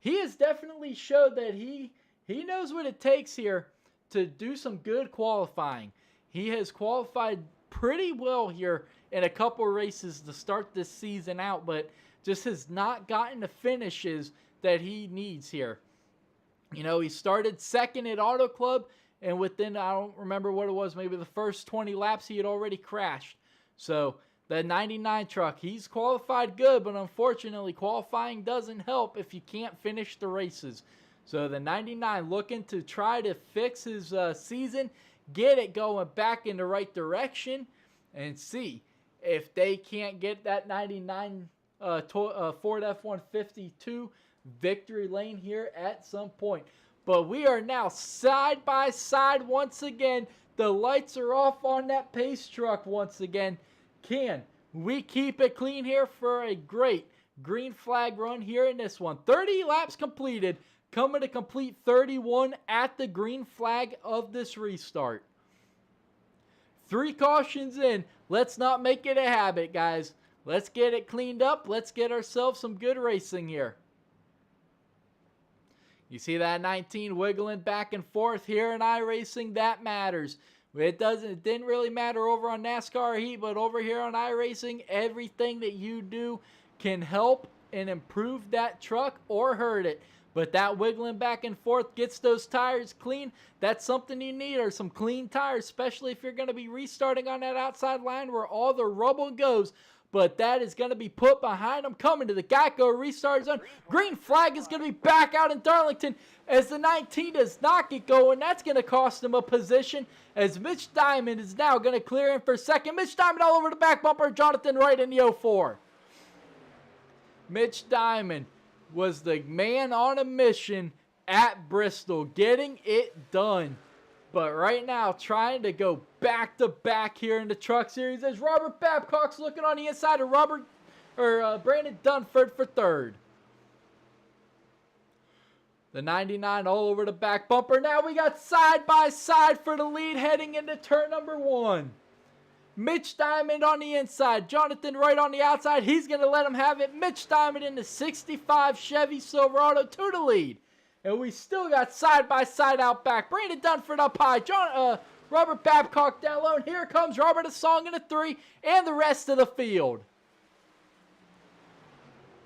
He has definitely showed that he knows what it takes here to do some good qualifying. He has qualified pretty well here in a couple races to start this season out, but just has not gotten the finishes that he needs here. You know, he started 2nd at Auto Club, and within, I don't remember what it was, maybe the first 20 laps, he had already crashed. So, the 99 truck, he's qualified good, but unfortunately, qualifying doesn't help if you can't finish the races. So, the 99 looking to try to fix his season, get it going back in the right direction, and see if they can't get that 99 Ford F-150 victory lane here at some point. But we are now side by side once again. The lights are off on that pace truck once again. Can we keep it clean here for a great green flag run here in this one? 30 laps completed. Coming to complete 31 at the green flag of this restart. 3 cautions in. Let's not make it a habit, guys. Let's get it cleaned up. Let's get ourselves some good racing here. You see that 19 wiggling back and forth here in iRacing. That matters. It didn't really matter over on NASCAR Heat, but over here on iRacing, everything that you do can help and improve that truck or hurt it. But that wiggling back and forth gets those tires clean. That's something you need, are some clean tires, especially if you're going to be restarting on that outside line where all the rubble goes. But that is going to be put behind them. Coming to the Geico restart zone. Green flag is going to be back out in Darlington as the 19 does not get going. That's going to cost him a position as Mitch Diamond is now going to clear in for 2nd. Mitch Diamond all over the back bumper. Jonathan Wright in the 04. Mitch Diamond was the man on a mission at Bristol, getting it done. But right now, trying to go back-to-back here in the Truck Series as Robert Babcock's looking on the inside of Brandon Dunford for 3rd. The 99 all over the back bumper. Now we got side-by-side for the lead heading into turn number 1. Mitch Diamond on the inside. Jonathan Wright on the outside. He's going to let him have it. Mitch Diamond in the 65 Chevy Silverado to the lead. And we still got side-by-side out back. Brandon Dunford up high. Robert Babcock down low. And here comes Robert Asong in the 3 and the rest of the field.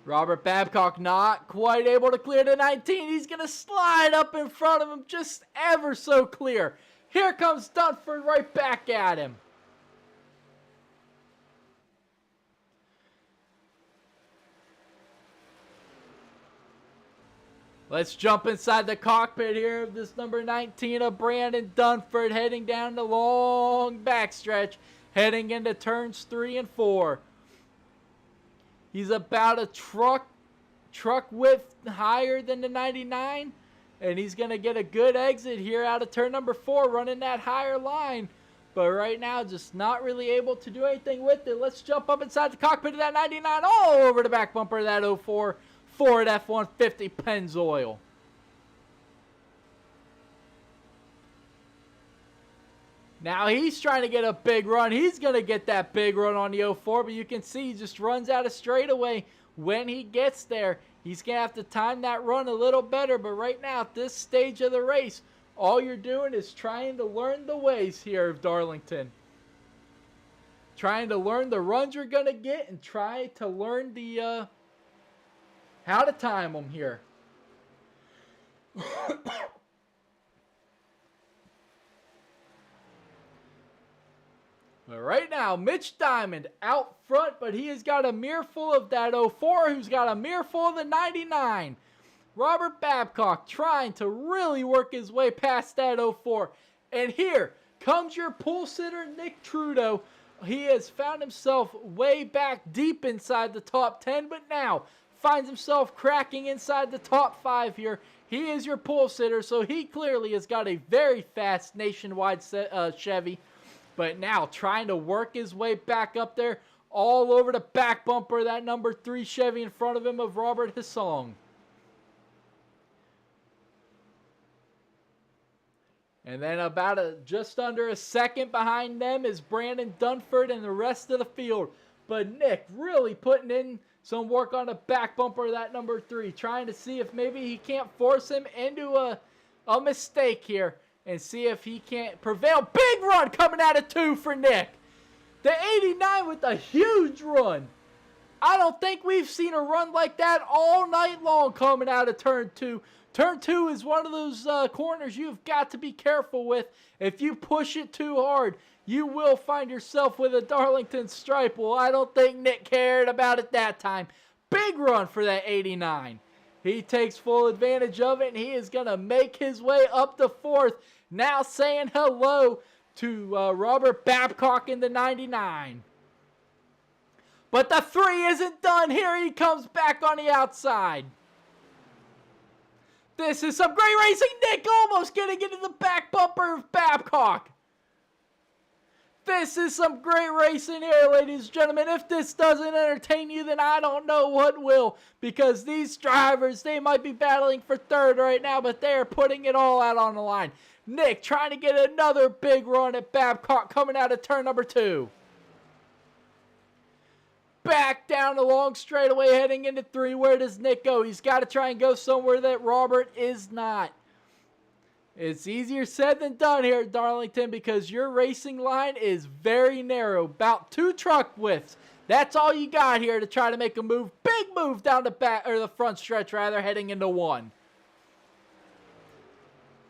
Robert Babcock not quite able to clear the 19. He's going to slide up in front of him just ever so clear. Here comes Dunford right back at him. Let's jump inside the cockpit here of this number 19 of Brandon Dunford, heading down the long backstretch, heading into turns 3 and 4. He's about a truck width higher than the 99, and he's going to get a good exit here out of turn number 4, running that higher line. But right now, just not really able to do anything with it. Let's jump up inside the cockpit of that 99, all over the back bumper of that 04. Ford F-150 Pennzoil. Now he's trying to get a big run. He's going to get that big run on the 04, but you can see he just runs out of straightaway when he gets there. He's going to have to time that run a little better, but right now at this stage of the race, all you're doing is trying to learn the ways here of Darlington. Trying to learn the runs you're going to get and try to learn the how to time them here. But right now, Mitch Diamond out front, but he has got a mirror full of that 04, who's got a mirror full of the 99. Robert Babcock trying to really work his way past that 04. And here comes your pole sitter, Nick Trudeau, he has found himself way back deep inside the top 10, but now finds himself cracking inside the top 5 here. He is your pole sitter, so he clearly has got a very fast nationwide Chevy. But now trying to work his way back up there, all over the back bumper, that number 3 Chevy in front of him of Robert Hissong. And then about just under a second behind them is Brandon Dunford and the rest of the field. But Nick really putting in some work on the back bumper of that number 3, trying to see if maybe he can't force him into a mistake here and see if he can't prevail. Big run coming out of 2 for Nick. The 89 with a huge run. I don't think we've seen a run like that all night long coming out of turn 2. Turn 2 is one of those corners you've got to be careful with. If you push it too hard, you will find yourself with a Darlington stripe. Well, I don't think Nick cared about it that time. Big run for that 89. He takes full advantage of it, and he is going to make his way up to 4th. Now saying hello to Robert Babcock in the 99. But the 3 isn't done. Here he comes back on the outside. This is some great racing. Nick almost getting into the back bumper of Babcock. This is some great racing here, ladies and gentlemen. If this doesn't entertain you, then I don't know what will. Because these drivers, they might be battling for 3rd right now, but they're putting it all out on the line. Nick trying to get another big run at Babcock coming out of turn number 2. Back down the long straightaway heading into 3. Where does Nick go? He's got to try and go somewhere that Robert is not. It's easier said than done here at Darlington because your racing line is very narrow. About 2 truck widths. That's all you got here to try to make a move. Big move down the back, or the front stretch rather, heading into 1.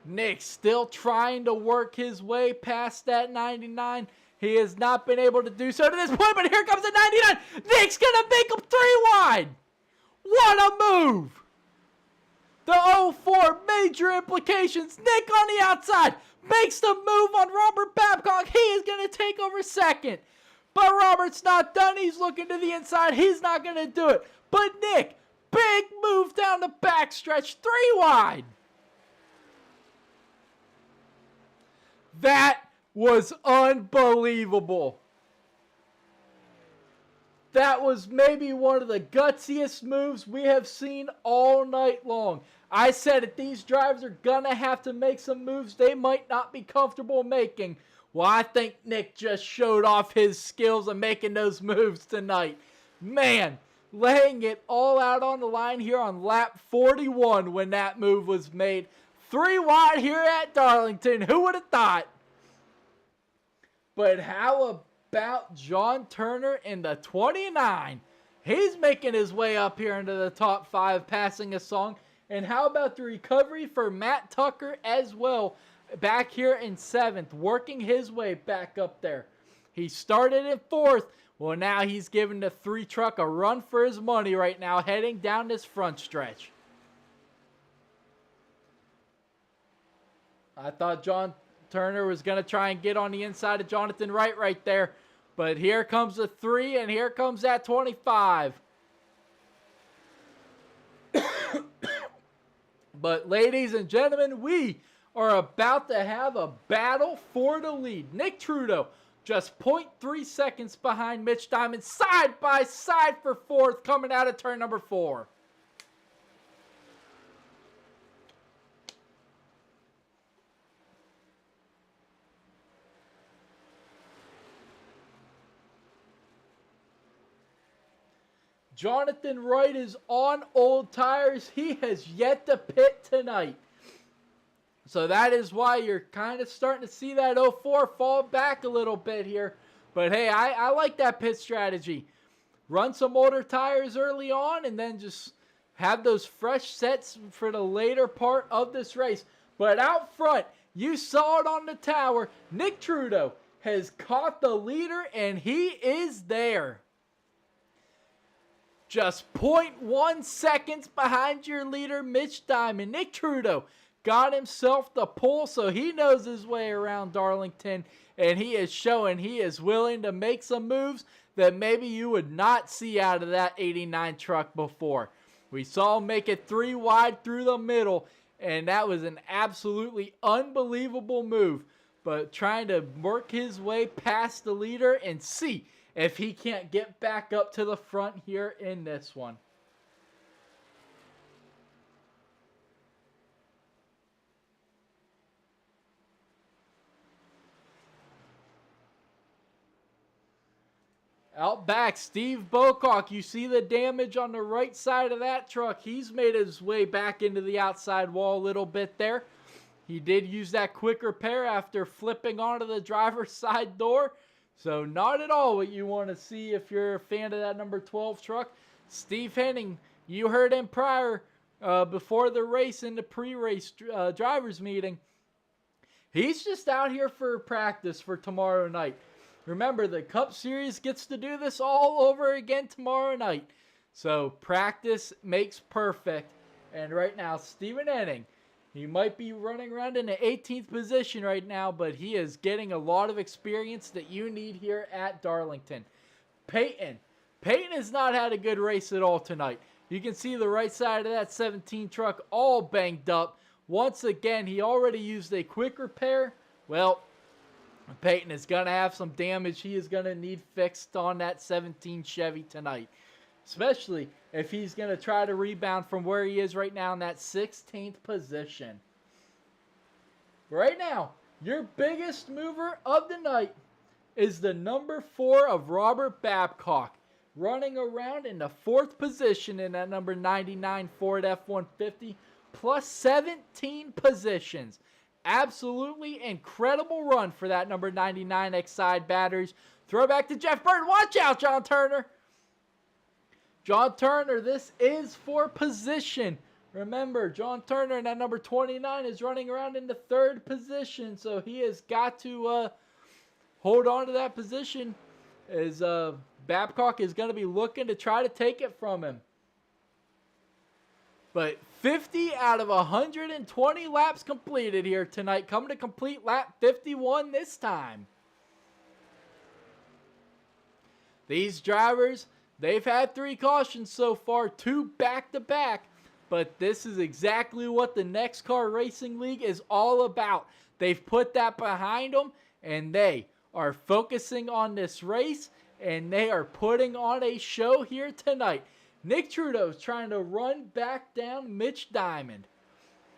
Nick still trying to work his way past that 99. He has not been able to do so to this point, but here comes the 99. Nick's going to make him 3 wide. What a move. The 04 major implications. Nick on the outside makes the move on Robert Babcock. He is going to take over 2nd. But Robert's not done. He's looking to the inside. He's not going to do it. But Nick, big move down the backstretch. 3 wide. That was unbelievable. That was maybe one of the gutsiest moves we have seen all night long. I said it, these drivers are going to have to make some moves they might not be comfortable making. Well, I think Nick just showed off his skills of making those moves tonight. Man, laying it all out on the line here on lap 41 when that move was made. 3 wide here at Darlington. Who would have thought? But how about John Turner in the 29? He's making his way up here into the top 5, passing a song. And how about the recovery for Matt Tucker as well, back here in 7th, working his way back up there. He started in 4th. Well, now he's giving the 3 truck a run for his money right now, heading down this front stretch. I thought John Turner was going to try and get on the inside of Jonathan Wright right there. But here comes the 3, and here comes that 25. But ladies and gentlemen, we are about to have a battle for the lead. Nick Trudeau just 0.3 seconds behind Mitch Diamond, side by side for 4th, coming out of turn number 4. Jonathan Wright is on old tires. He has yet to pit tonight. So that is why you're kind of starting to see that 04 fall back a little bit here. But hey, I like that pit strategy. Run some older tires early on and then just have those fresh sets for the later part of this race. But out front, you saw it on the tower. Nick Trudeau has caught the leader and he is there. Just 0.1 seconds behind your leader, Mitch Diamond. Nick Trudeau got himself the pole, so he knows his way around Darlington, and he is showing he is willing to make some moves that maybe you would not see out of that 89 truck before. We saw him make it 3 wide through the middle, and that was an absolutely unbelievable move. But trying to work his way past the leader and see if he can't get back up to the front here in this one. Out back, Steve Bocock. You see the damage on the right side of that truck. He's made his way back into the outside wall a little bit there. He did use that quick repair after flipping onto the driver's side door. So not at all what you want to see if you're a fan of that number 12 truck. Steve Henning, you heard him prior, before the race in the pre-race drivers meeting. He's just out here for practice for tomorrow night. Remember, the Cup Series gets to do this all over again tomorrow night. So practice makes perfect. And right now, Stephen Henning, he might be running around in the 18th position right now, but he is getting a lot of experience that you need here at Darlington. Peyton has not had a good race at all tonight. You can see the right side of that 17 truck all banged up. Once again, he already used a quick repair. Well, Peyton is going to have some damage he is going to need fixed on that 17 Chevy tonight. Especially if he's going to try to rebound from where he is right now in that 16th position. Right now, your biggest mover of the night is the number 4 of Robert Babcock. Running around in the 4th position in that number 99 Ford F-150. Plus 17 positions. Absolutely incredible run for that number 99 X-Side batteries. Throwback to Jeff Burton. Watch out, John Turner. John Turner, this is for position. Remember, John Turner in that number 29 is running around in the 3rd position. So he has got to hold on to that position as Babcock is going to be looking to try to take it from him. But 50 out of 120 laps completed here tonight. Coming to complete lap 51 this time. These drivers, they've had 3 cautions so far, 2 back-to-back. But this is exactly what the NEXXTCAR Racing League is all about. They've put that behind them, and they are focusing on this race, and they are putting on a show here tonight. Nick Trudeau is trying to run back down Mitch Diamond.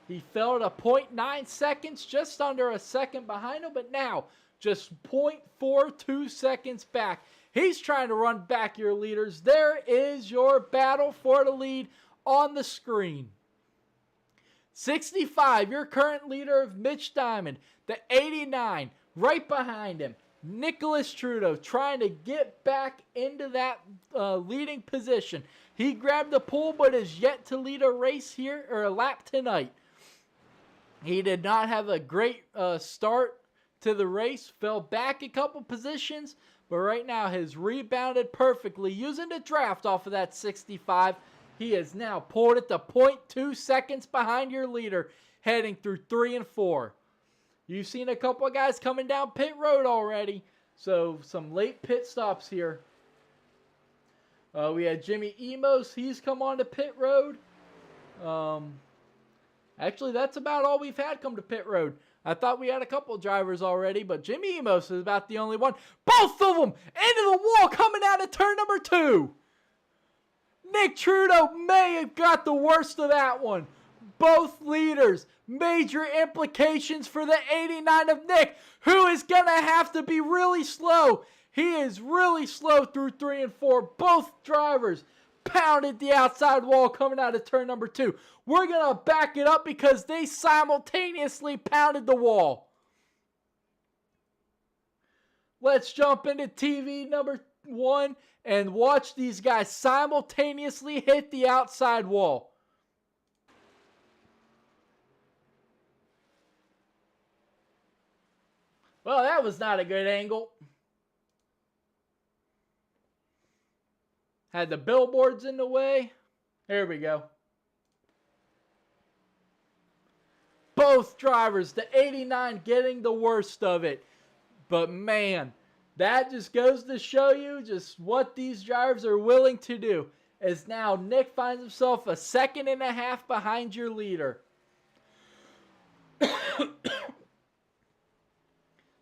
He fell at 0.9 seconds, just under a second behind him, but now just 0.42 seconds back. He's trying to run back your leaders. There is your battle for the lead on the screen. 65, your current leader of Mitch Diamond. The 89, right behind him. Nicholas Trudeau trying to get back into that leading position. He grabbed the pole but is yet to lead a race here, or a lap tonight. He did not have a great start to the race. Fell back a couple positions, but right now has rebounded perfectly. Using the draft off of that 65. He is now pulled at the 0.2 seconds behind your leader, heading through 3 and 4. You've seen a couple of guys coming down pit road already. So some late pit stops here. We had Jimmy Emos. He's come on to pit road. Actually, that's about all we've had come to pit road. I thought we had a couple drivers already, but Jimmy Emos is about the only one. Both of them into the wall coming out of turn number 2. Nick Trudeau may have got the worst of that one. Both leaders. Major implications for the 89 of Nick, who is going to have to be really slow. He is really slow through 3 and 4. Both drivers pounded the outside wall coming out of turn number 2. We're going to back it up because they simultaneously pounded the wall. Let's jump into TV number 1 and watch these guys simultaneously hit the outside wall. Well, that was not a good angle. Had the billboards in the way. Here we go. both drivers, the 89 getting the worst of it. But man, that just goes to show you just what these drivers are willing to do. As now Nick finds himself a 2.5 seconds behind your leader.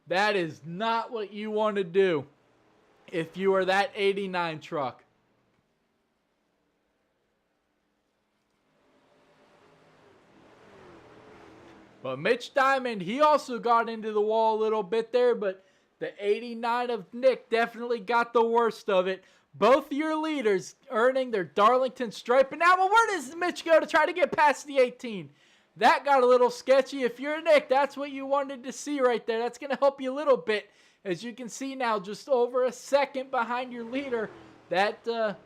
That is not what you want to do if you are that 89 truck. But Mitch Diamond, he also got into the wall a little bit there, but the 89 of Nick definitely got the worst of it. Both your leaders earning their Darlington stripe. And now, well, where does Mitch go to try to get past the 18? That got a little sketchy. If you're Nick, that's what you wanted to see right there. That's going to help you a little bit. As you can see now, just over a second behind your leader. That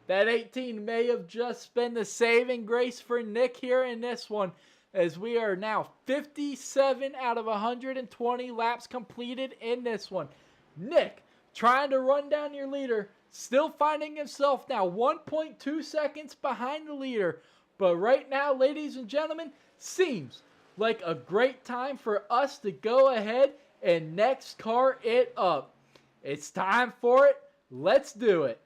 18 may have just been the saving grace for Nick here in this one. As we are now 57 out of 120 laps completed in this one. Nick trying to run down your leader. Still finding himself now 1.2 seconds behind the leader. But right now, ladies and gentlemen, seems like a great time for us to go ahead and NEXXTCAR it up. It's time for it. Let's do it.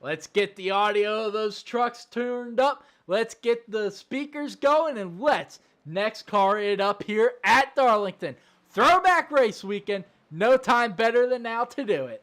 Let's get the audio of those trucks tuned up. Let's get the speakers going, and let's NEXXTCAR it up here at Darlington. Throwback race weekend. No time better than now to do it.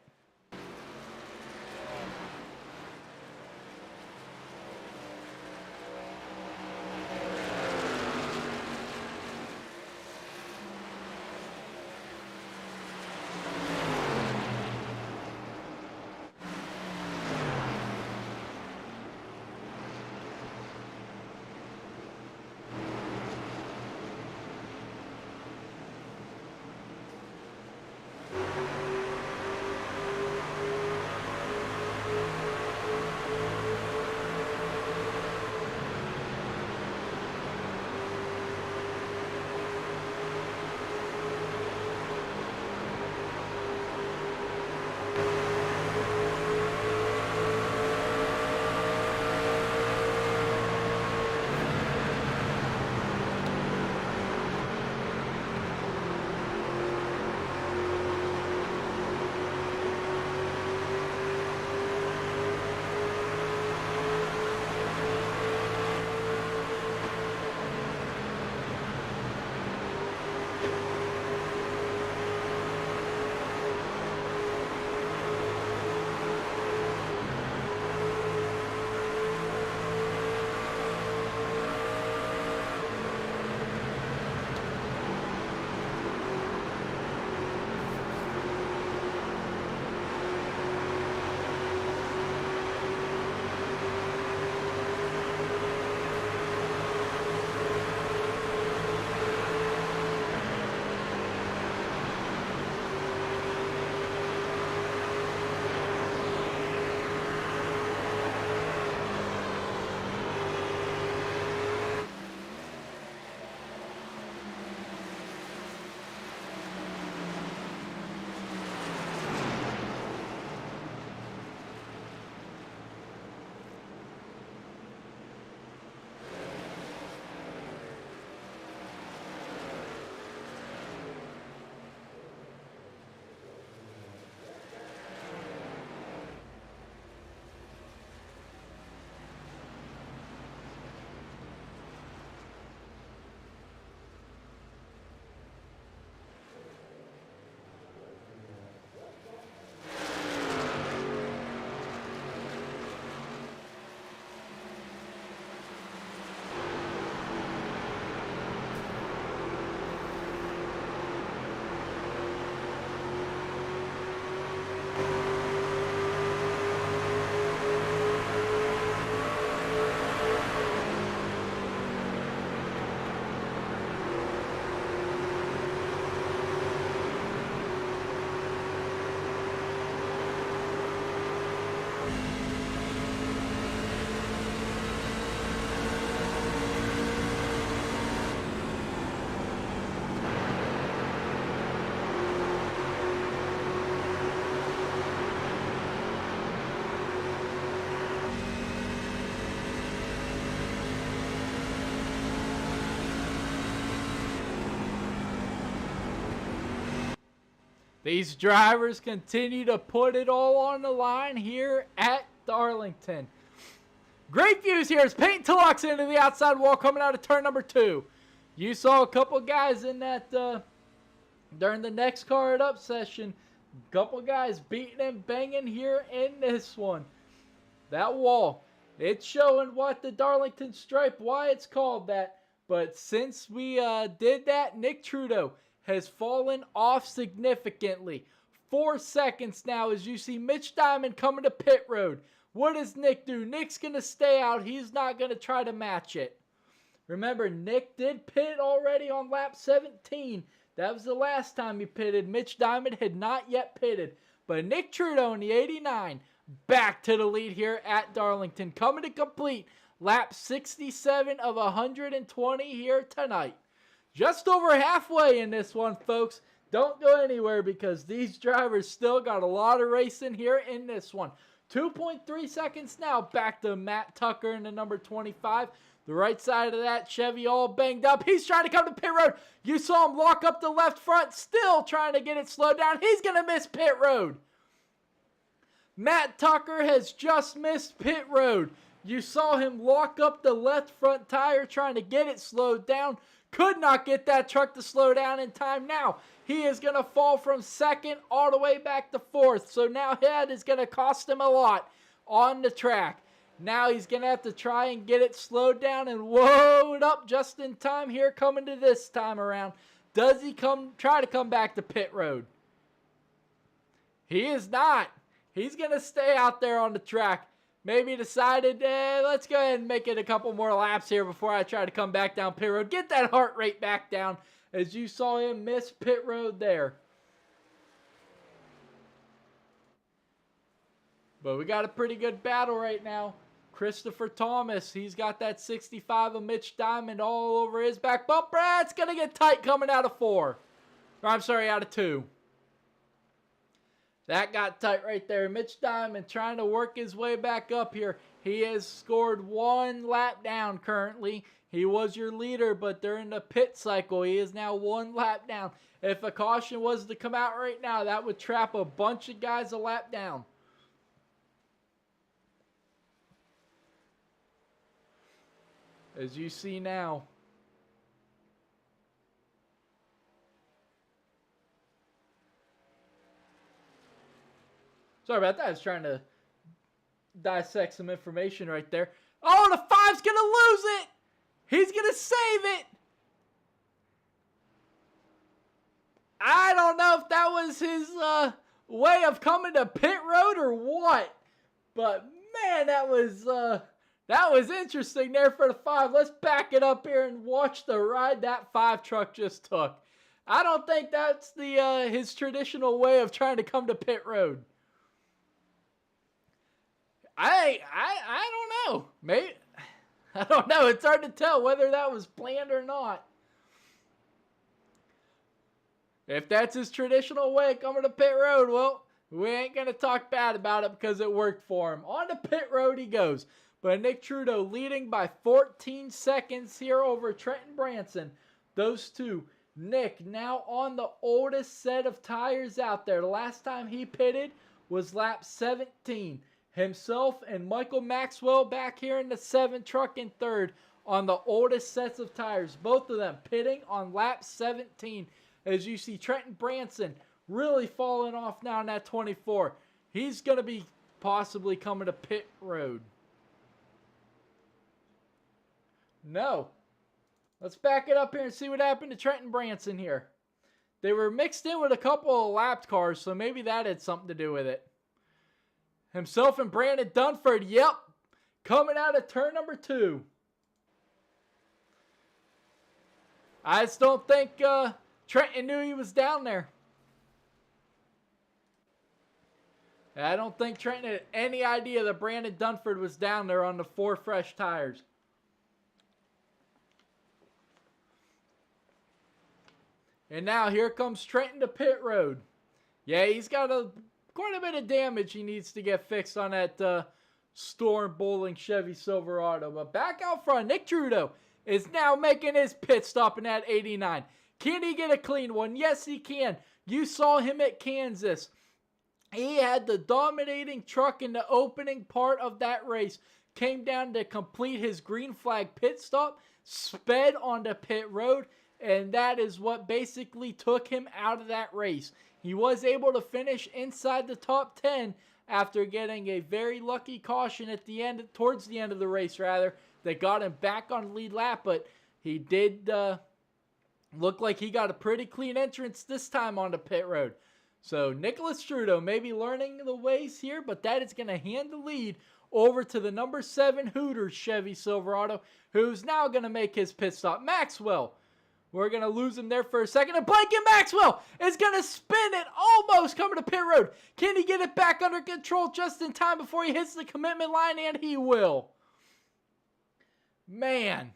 These drivers continue to put it all on the line here at Darlington. Great views here as Peyton Tulloch's into the outside wall coming out of turn number 2. You saw a couple guys in that during the NEXXTCAR Up session. A couple guys beating and banging here in this one. That wall, it's showing what the Darlington stripe, why it's called that. But since we did that, Nick Trudeau has fallen off significantly. 4 seconds now as you see Mitch Diamond coming to pit road. What does Nick do? Nick's going to stay out. He's not going to try to match it. Remember, Nick did pit already on lap 17. That was the last time he pitted. Mitch Diamond had not yet pitted. But Nick Trudeau in the 89 back to the lead here at Darlington. Coming to complete lap 67 of 120 here tonight. Just over halfway in this one, folks. Don't go anywhere because these drivers still got a lot of racing here in this one. 2.3 seconds now back to Matt Tucker in the number 25. The right side of that Chevy all banged up. He's trying to come to pit road. You saw him lock up the left front, still trying to get it slowed down. He's going to miss pit road. Matt Tucker has just missed pit road. You saw him lock up the left front tire trying to get it slowed down. Could not get that truck to slow down in time. Now he is going to fall from second all the way back to fourth. So now that is going to cost him a lot on the track. Now he's going to have to try and get it slowed down and load up just in time here coming to this time around. Does he try to come back to pit road? He is not. He's going to stay out there on the track. Maybe decided, let's go ahead and make it a couple more laps here before I try to come back down pit road. Get that heart rate back down as you saw him miss pit road there. But we got a pretty good battle right now. Christopher Thomas, he's got that 65 of Mitch Diamond all over his back bumper. It's going to get tight coming out of 4. Or I'm sorry, out of 2. That got tight right there. Mitch Diamond trying to work his way back up here. He has scored 1 lap down currently. He was your leader, but during the pit cycle, he is now 1 lap down. If a caution was to come out right now, that would trap a bunch of guys a lap down. As you see now. Sorry about that. I was trying to dissect some information right there. Oh, the 5's going to lose it. He's going to save it. I don't know if that was his way of coming to pit road or what. But, man, that was interesting there for the 5. Let's back it up here and watch the ride that 5 truck just took. I don't think that's his traditional way of trying to come to pit road. I don't know. Maybe I don't know. It's hard to tell whether that was planned or not. If that's his traditional way of coming to pit road, well, we ain't going to talk bad about it because it worked for him. On to pit road he goes. But Nick Trudeau leading by 14 seconds here over Trenton Branson. Those two. Nick now on the oldest set of tires out there. The last time he pitted was lap 17. Himself and Michael Maxwell back here in the 7 truck in 3rd on the oldest sets of tires. Both of them pitting on lap 17. As you see Trenton Branson really falling off now in that 24. He's going to be possibly coming to pit road. No. Let's back it up here and see what happened to Trenton Branson here. They were mixed in with a couple of lapped cars, so maybe that had something to do with it. Himself and Brandon Dunford, yep, coming out of turn number 2. I just don't think Trenton knew he was down there. I don't think Trenton had any idea that Brandon Dunford was down there on the 4 fresh tires. And now here comes Trenton to pit road. Yeah, he's got quite a bit of damage he needs to get fixed on that Storm Bowling Chevy Silverado. But back out front, Nick Trudeau is now making his pit stop in that 89. Can he get a clean one? Yes, he can. You saw him at Kansas. He had the dominating truck in the opening part of that race. Came down to complete his green flag pit stop, sped onto pit road, and that is what basically took him out of that race. He was able to finish inside the top 10 after getting a very lucky caution at the end, towards the end of the race rather, that got him back on the lead lap, but he did look like he got a pretty clean entrance this time onto pit road. So Nicholas Trudeau may be learning the ways here, but that is going to hand the lead over to the number 7 Hooters Chevy Silverado, who's now going to make his pit stop. Maxwell, we're going to lose him there for a second, and Blanket Maxwell is going to spin it, almost coming to pit road. Can he get it back under control just in time before he hits the commitment line? And he will. Man,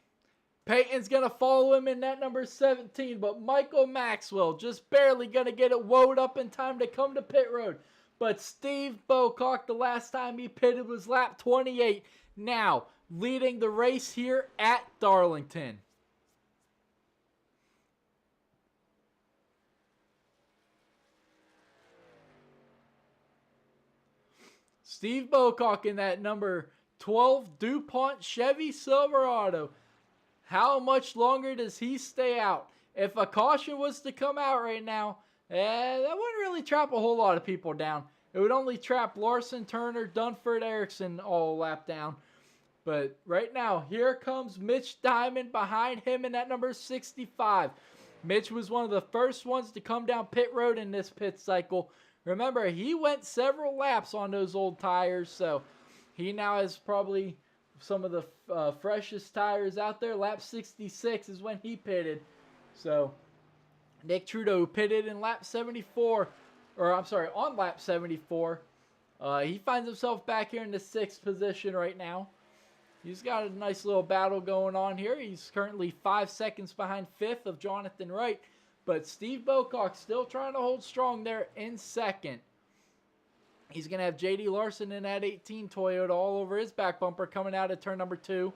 Peyton's going to follow him in that number 17, but Michael Maxwell just barely going to get it woed up in time to come to pit road. But Steve Bocock, the last time he pitted was lap 28, now leading the race here at Darlington. Steve Bocock in that number 12 DuPont Chevy Silverado. How much longer does he stay out? If a caution was to come out right now, that wouldn't really trap a whole lot of people down. It would only trap Larson, Turner, Dunford, Erickson all lap down. But right now, here comes Mitch Diamond behind him in that number 65. Mitch was one of the first ones to come down pit road in this pit cycle. Remember, he went several laps on those old tires, so he now has probably some of the freshest tires out there. Lap 66 is when he pitted. So Nick Trudeau pitted in lap 74, on lap 74. He finds himself back here in the 6th position right now. He's got a nice little battle going on here. He's currently 5 seconds behind 5th of Jonathan Wright, but Steve Bocock still trying to hold strong there in 2nd. He's going to have J.D. Larson in that 18 Toyota all over his back bumper coming out of turn number 2.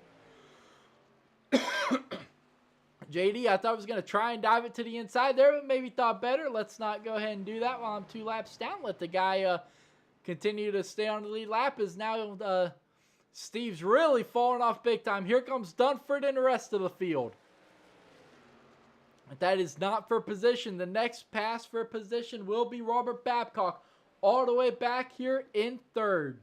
J.D., I thought was going to try and dive it to the inside there, but maybe thought better. Let's not go ahead and do that while I'm 2 laps down. Let the guy continue to stay on the lead lap. Is now Steve's really falling off big time. Here comes Dunford and the rest of the field. But that is not for position. The next pass for position will be Robert Babcock, all the way back here in 3rd.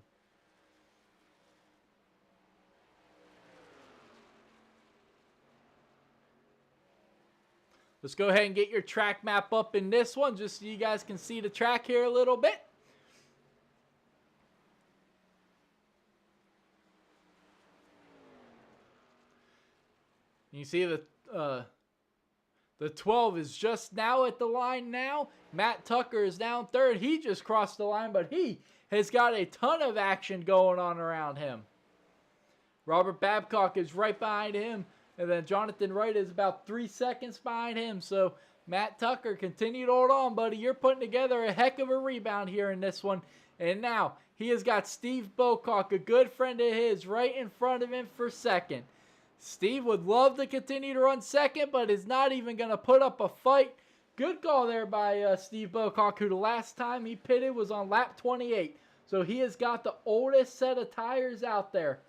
Let's go ahead and get your track map up in this one, just so you guys can see the track here a little bit. You see the 12 is just now at the line now. Matt Tucker is down 3rd. He just crossed the line, but he has got a ton of action going on around him. Robert Babcock is right behind him, and then Jonathan Wright is about 3 seconds behind him. So Matt Tucker, continue to hold on, buddy. You're putting together a heck of a rebound here in this one. And now he has got Steve Bocock, a good friend of his, right in front of him for 2nd. Steve would love to continue to run 2nd, but is not even going to put up a fight. Good call there by Steve Bocock, who the last time he pitted was on lap 28. So he has got the oldest set of tires out there.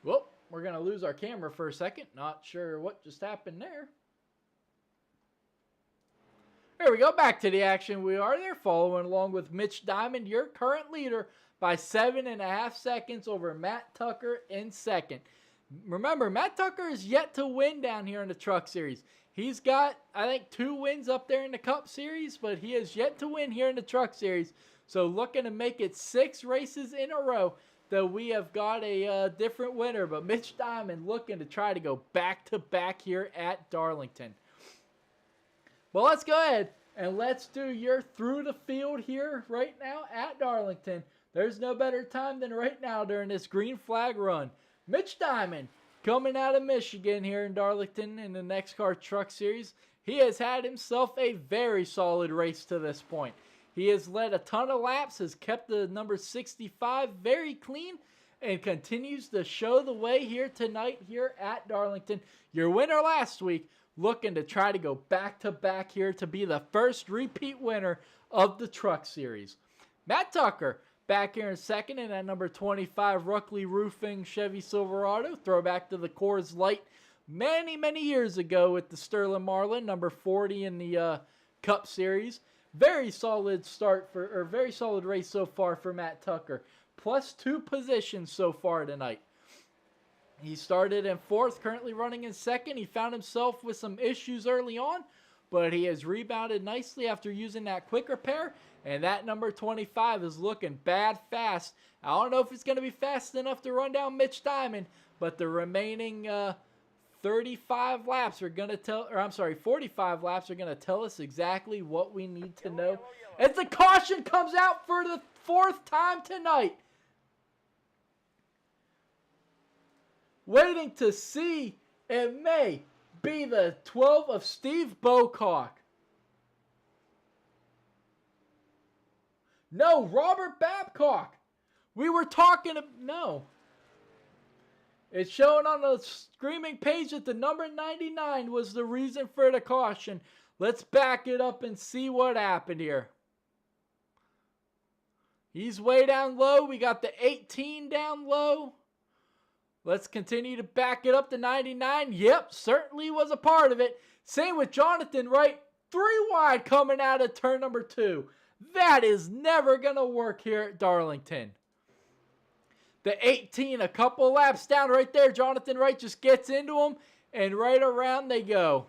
Whoop, we're going to lose our camera for a second. Not sure what just happened there. There we go, back to the action. We are there following along with Mitch Diamond, your current leader, by 7.5 seconds over Matt Tucker in 2nd. Remember, Matt Tucker is yet to win down here in the Truck Series. He's got, I think, 2 wins up there in the Cup Series, but he has yet to win here in the Truck Series. So looking to make it 6 races in a row that we have got a different winner. But Mitch Diamond looking to try to go back-to-back here at Darlington. Well, let's go ahead and let's do your through the field here right now at Darlington. There's no better time than right now during this green flag run. Mitch Diamond coming out of Michigan here in Darlington in the NEXXTCAR Truck Series. He has had himself a very solid race to this point. He has led a ton of laps, has kept the number 65 very clean, and continues to show the way here tonight here at Darlington. Your winner last week, looking to try to go back-to-back here to be the first repeat winner of the Truck Series. Matt Tucker back here in second in that number 25 Ruckley Roofing Chevy Silverado. Throwback to the Coors Light many, many years ago with the Sterling Marlin, number 40 in the Cup Series. Very solid very solid race so far for Matt Tucker. +2 positions so far tonight. He started in fourth, currently running in second. He found himself with some issues early on, but he has rebounded nicely after using that quick repair. And that number 25 is looking bad fast. I don't know if it's going to be fast enough to run down Mitch Diamond, but the remaining 45 laps are going to tell, or I'm sorry, 45 laps are going to tell us exactly what we need to know. As the caution comes out for the 4th time tonight. Waiting to see, it may be the 12 of Steve Bocock. No, Robert Babcock. We were talking, no. It's showing on the screaming page that the number 99 was the reason for the caution. Let's back it up and see what happened here. He's way down low. We got the 18 down low. Let's continue to back it up to 99. Yep, certainly was a part of it. Same with Jonathan Wright. 3 wide coming out of turn number 2. That is never going to work here at Darlington. The 18, a couple laps down right there. Jonathan Wright just gets into him, and right around they go.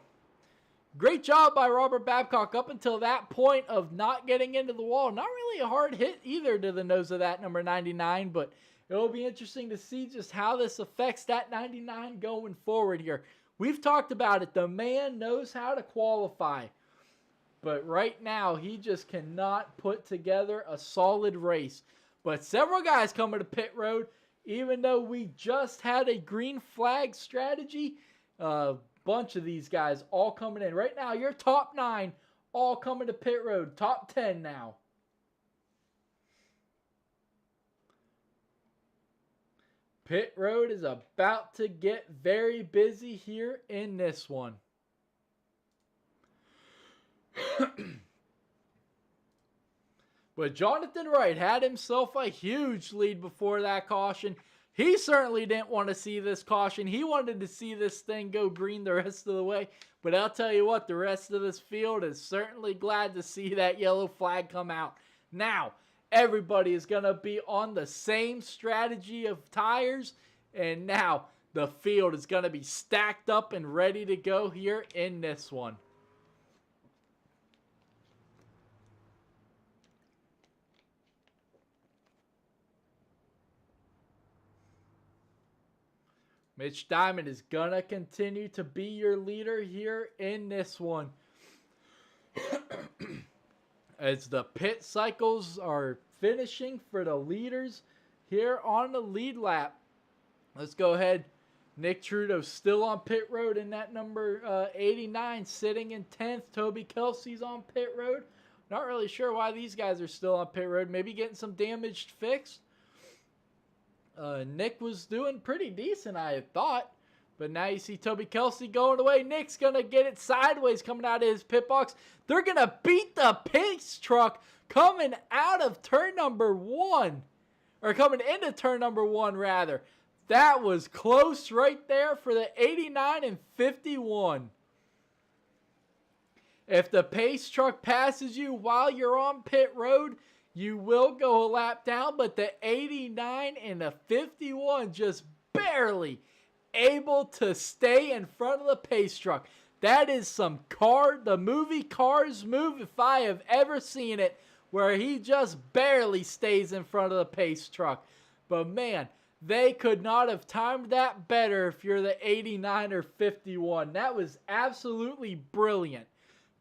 Great job by Robert Babcock up until that point of not getting into the wall. Not really a hard hit either to the nose of that number 99, but it'll be interesting to see just how this affects that 99 going forward here. We've talked about it. The man knows how to qualify. But right now, he just cannot put together a solid race. But several guys coming to pit road, even though we just had a green flag strategy. A bunch of these guys all coming in. Right now, your top 9 all coming to pit road. Top 10 now. Pit road is about to get very busy here in this one. But Jonathan Wright had himself a huge lead before that caution. He certainly didn't want to see this caution. He wanted to see this thing go green the rest of the way. But I'll tell you what, the rest of this field is certainly glad to see that yellow flag come out. Now, everybody is going to be on the same strategy of tires. And now, the field is going to be stacked up and ready to go here in this one. Mitch Diamond is going to continue to be your leader here in this one. As the pit cycles are finishing for the leaders here on the lead lap. Let's go ahead. Nick Trudeau still on pit road in that number 89, sitting in 10th. Toby Kelsey's on pit road. Not really sure why these guys are still on pit road. Maybe getting some damage fixed. Nick was doing pretty decent, I had thought. But now you see Toby Kelsey going away. Nick's going to get it sideways coming out of his pit box. They're going to beat the pace truck coming out of turn number 1. Or coming into turn number 1, rather. That was close right there for the 89 and 51. If the pace truck passes you while you're on pit road, you will go a lap down, but the 89 and the 51 just barely able to stay in front of the pace truck. That is some the movie Cars move if I have ever seen it, where he just barely stays in front of the pace truck. But man, they could not have timed that better if you're the 89 or 51. That was absolutely brilliant.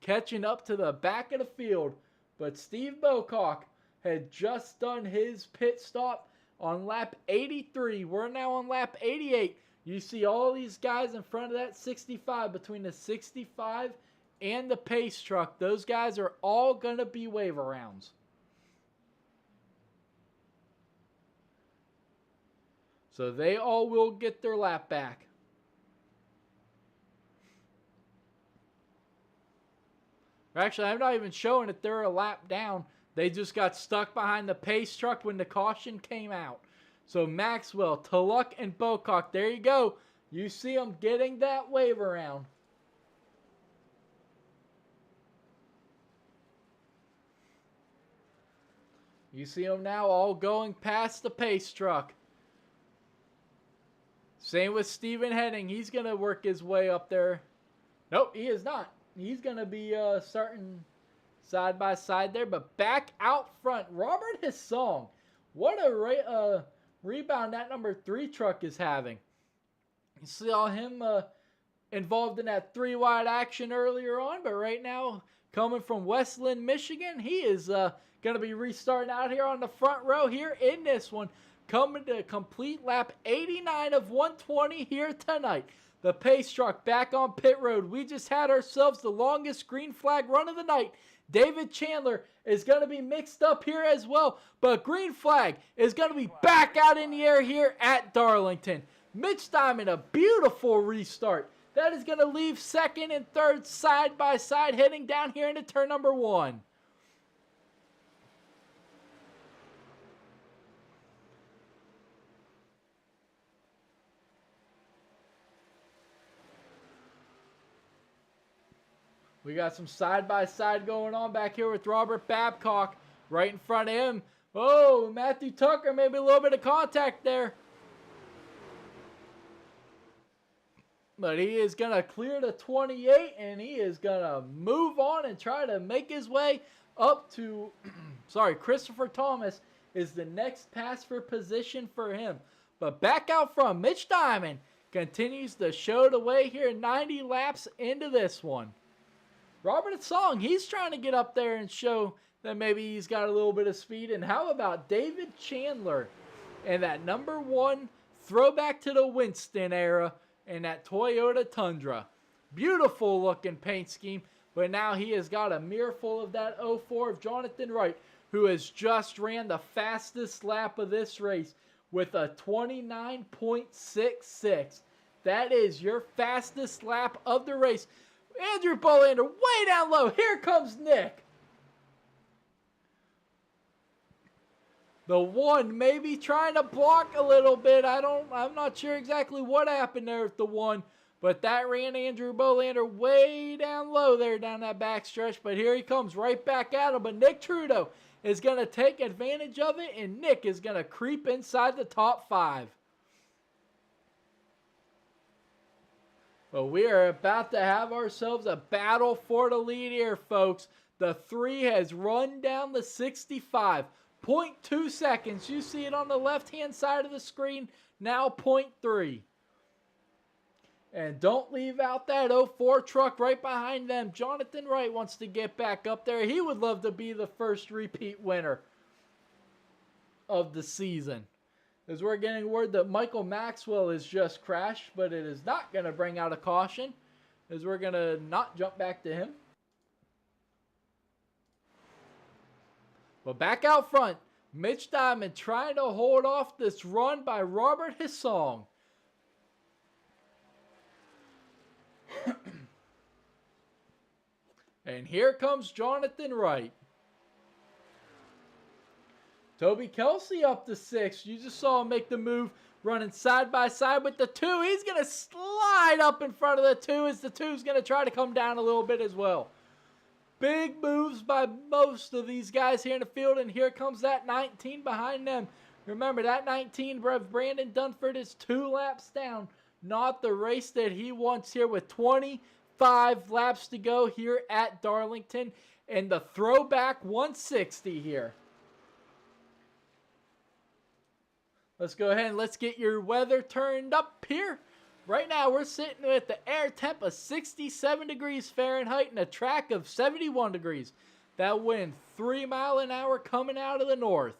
Catching up to the back of the field, but Steve Bocock had just done his pit stop on lap 83. We're now on lap 88. You see all these guys in front of that 65, between the 65 and the pace truck. Those guys are all going to be wave arounds. So they all will get their lap back. Actually, I'm not even showing that they're a lap down. They just got stuck behind the pace truck when the caution came out. So Maxwell, Tulloch, and Bocock, there you go. You see them getting that wave around. You see them now all going past the pace truck. Same with Stephen Henning. He's going to work his way up there. Nope, he is not. He's going to be starting side by side there. But back out front, Robert Hissong. What a rebound that number 3 truck is having. You saw him involved in that 3-wide action earlier on. But right now, coming from Westland, Michigan, he is going to be restarting out here on the front row here in this one. Coming to complete lap 89 of 120 here tonight. The pace truck back on pit road. We just had ourselves the longest green flag run of the night. David Chandler is going to be mixed up here as well. But green flag is going to be back out in the air here at Darlington. Mitch Diamond, a beautiful restart. That is going to leave second and third side by side heading down here into turn number 1. We got some side-by-side going on back here with Robert Babcock right in front of him. Oh, Matthew Tucker, maybe a little bit of contact there. But he is going to clear the 28, and he is going to move on and try to make his way up to, Christopher Thomas is the next pass for position for him. But back out front, Mitch Diamond continues to show the way here 90 laps into this one. Robert Song, he's trying to get up there and show that maybe he's got a little bit of speed. And how about David Chandler and that number 1 throwback to the Winston era and that Toyota Tundra. Beautiful looking paint scheme, but now he has got a mirror full of that 04 of Jonathan Wright, who has just ran the fastest lap of this race with a 29.66. That is your fastest lap of the race. Andrew Bolander way down low. Here comes Nick. The 1 maybe trying to block a little bit. I'm not sure exactly what happened there with the 1, but that ran Andrew Bolander way down low there down that back stretch. But here he comes right back at him. But Nick Trudeau is going to take advantage of it, and Nick is going to creep inside the top 5. But we are about to have ourselves a battle for the lead here, folks. The 3 has run down the 65. 0.2 seconds. You see it on the left-hand side of the screen. Now 0.3. And don't leave out that 04 truck right behind them. Jonathan Wright wants to get back up there. He would love to be the first repeat winner of the season. As we're getting word that Michael Maxwell has just crashed, but it is not going to bring out a caution, as we're going to not jump back to him. But back out front, Mitch Diamond trying to hold off this run by Robert Hissong. And here comes Jonathan Wright. Toby Kelsey up to 6. You just saw him make the move, running side by side with the 2. He's going to slide up in front of the 2 as the 2's going to try to come down a little bit as well. Big moves by most of these guys here in the field, and here comes that 19 behind them. Remember, that 19, Brandon Dunford, is 2 laps down. Not the race that he wants here with 25 laps to go here at Darlington. And the throwback 160 here. Let's go ahead and let's get your weather turned up here. Right now, we're sitting at the air temp of 67 degrees Fahrenheit and a track of 71 degrees. That wind, 3 miles an hour coming out of the north.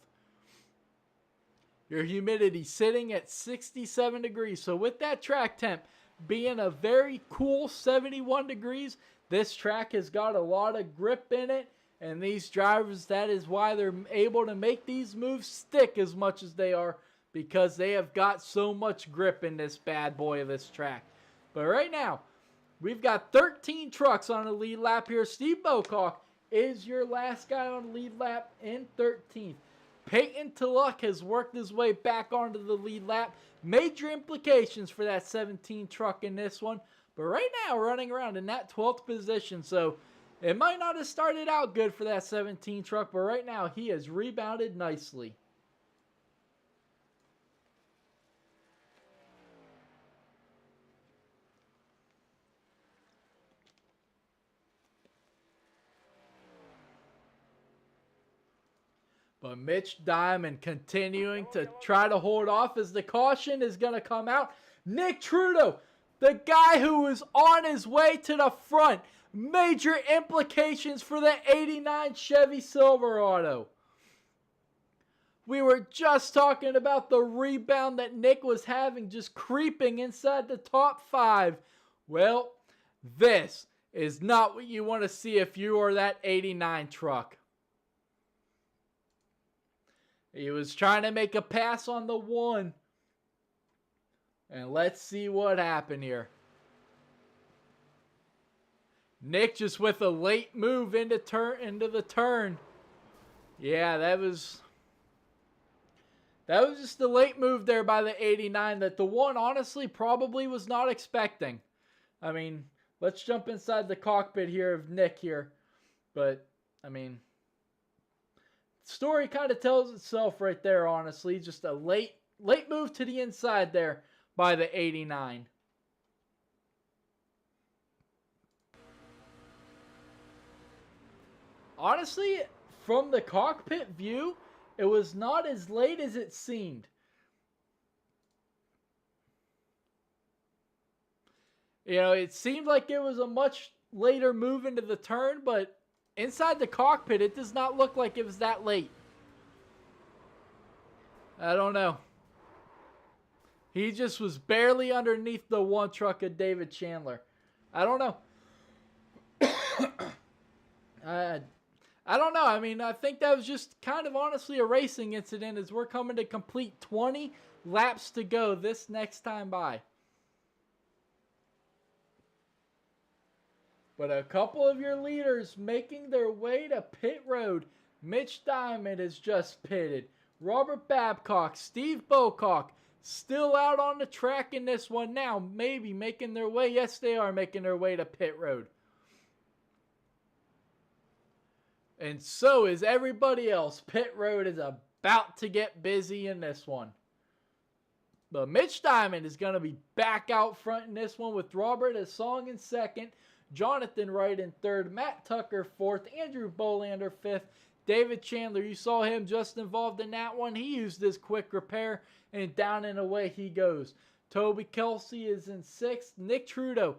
Your humidity sitting at 67 degrees. So with that track temp being a very cool 71 degrees, this track has got a lot of grip in it. And these drivers, that is why they're able to make these moves stick as much as they are. because they have got so much grip in this bad boy of this track. But right now, we've got 13 trucks on the lead lap here. Steve Bocock is your last guy on the lead lap in 13th. Peyton Tulloch has worked his way back onto the lead lap. Major implications for that 17 truck in this one. But right now, running around in that 12th position. So it might not have started out good for that 17 truck, but right now he has rebounded nicely. But Mitch Diamond continuing to try to hold off as the caution is going to come out. Nick Trudeau, the guy who was on his way to the front. Major implications for the 89 Chevy Silverado. We were just talking about the rebound that Nick was having, just creeping inside the top 5. Well, this is not what you want to see if you are that 89 truck. He was trying to make a pass on the 1. And let's see what happened here. Nick just with a late move into the turn. Yeah, that was just a late move there by the 89 that the 1 honestly probably was not expecting. I mean, let's jump inside the cockpit here of Nick here. But, I mean, story kind of tells itself right there, honestly. Just a late move to the inside there by the 89. Honestly, from the cockpit view, it was not as late as it seemed. You know, it seemed like it was a much later move into the turn, but inside the cockpit, it does not look like it was that late. I don't know. He just was barely underneath the 1 truck of David Chandler. I don't know. I don't know. I mean, I think that was just kind of honestly a racing incident as we're coming to complete 20 laps to go this next time by. But a couple of your leaders making their way to pit road. Mitch Diamond is just pitted. Robert Babcock, Steve Bocock, still out on the track in this one now. Maybe making their way. Yes, they are making their way to pit road. And so is everybody else. Pit road is about to get busy in this one. But Mitch Diamond is going to be back out front in this one with Robert Asong in second. Jonathan Wright in third. Matt Tucker fourth. Andrew Bolander fifth. David Chandler, you saw him just involved in that one. He used his quick repair and down and away he goes. Toby Kelsey is in sixth. Nick Trudeau,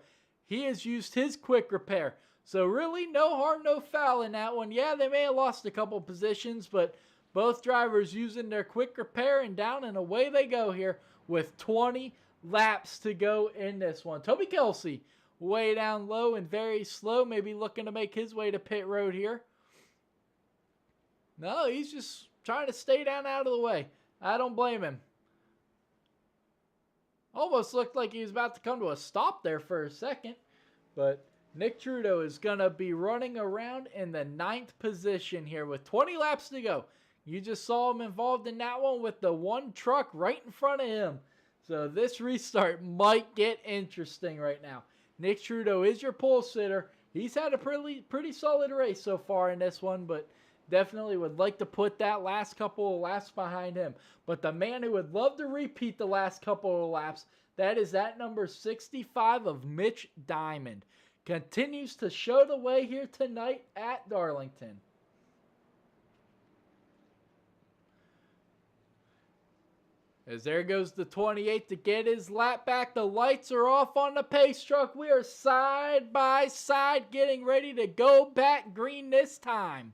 he has used his quick repair. So really no harm, no foul in that one. Yeah, they may have lost a couple positions, but both drivers using their quick repair and down and away they go here with 20 laps to go in this one. Toby Kelsey way down low and very slow, maybe looking to make his way to pit road here. No, he's just trying to stay down out of the way. I don't blame him. Almost looked like he was about to come to a stop there for a second, but Nick Trudeau is going to be running around in the 9th position here with 20 laps to go. You just saw him involved in that one with the 1 truck right in front of him. So this restart might get interesting right now. Nick Trudeau is your pole sitter. He's had a pretty solid race so far in this one, but definitely would like to put that last couple of laps behind him. But the man who would love to repeat the last couple of laps, that is that number 65 of Mitch Diamond. Continues to show the way here tonight at Darlington. As there goes the 28 to get his lap back. The lights are off on the pace truck. We are side by side getting ready to go back green this time.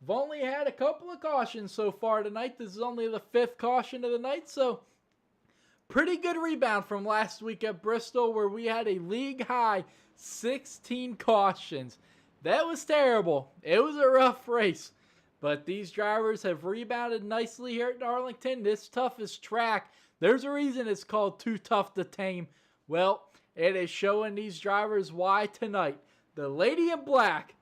We've only had a couple of cautions so far tonight. This is only the 5th caution of the night, so Pretty good rebound from last week at Bristol, where we had a league-high 16 cautions. That was terrible. It was a rough race. But these drivers have rebounded nicely here at Darlington. This toughest track, there's a reason it's called Too Tough to Tame. Well, it is showing these drivers why tonight. The Lady in Black,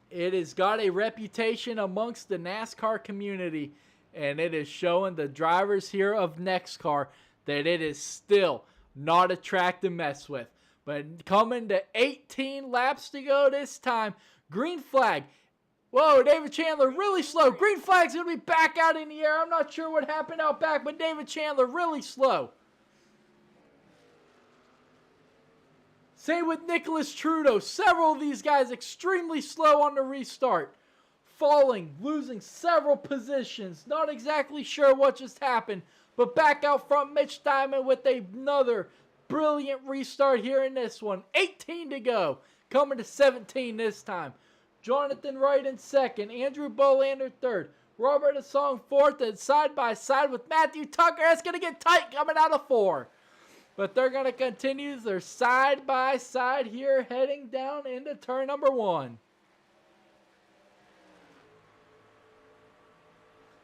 it has got a reputation amongst the NASCAR community, and it is showing the drivers here of NEXXTCAR that it is still not a track to mess with. But coming to 18 laps to go this time, green flag. Whoa, David Chandler really slow. Green flag's going to be back out in the air. I'm not sure what happened out back, but David Chandler really slow. Same with Nicholas Trudeau. Several of these guys extremely slow on the restart. Falling, losing several positions. Not exactly sure what just happened. But back out front, Mitch Diamond with another brilliant restart here in this one. 18 to go. Coming to 17 this time. Jonathan Wright in second. Andrew Bolander third. Robert Asong fourth. And side by side with Matthew Tucker. It's going to get tight coming out of 4. But they're going to continue their side by side here heading down into turn number 1.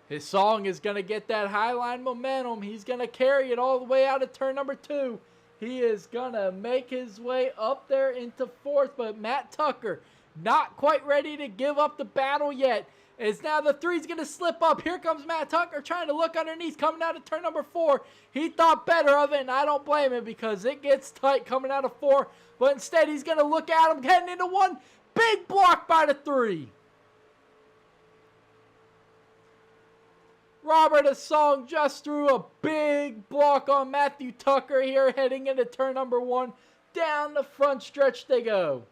His song is going to get that highline momentum. He's going to carry it all the way out of turn number 2. He is going to make his way up there into 4th. But Matt Tucker not quite ready to give up the battle yet. As now the 3's going to slip up. Here comes Matt Tucker trying to look underneath, coming out of turn number 4. He thought better of it, and I don't blame him because it gets tight coming out of 4. But instead, he's going to look at him heading into 1. Big block by the 3. Robert Asong just threw a big block on Matthew Tucker here heading into turn number 1. Down the front stretch they go.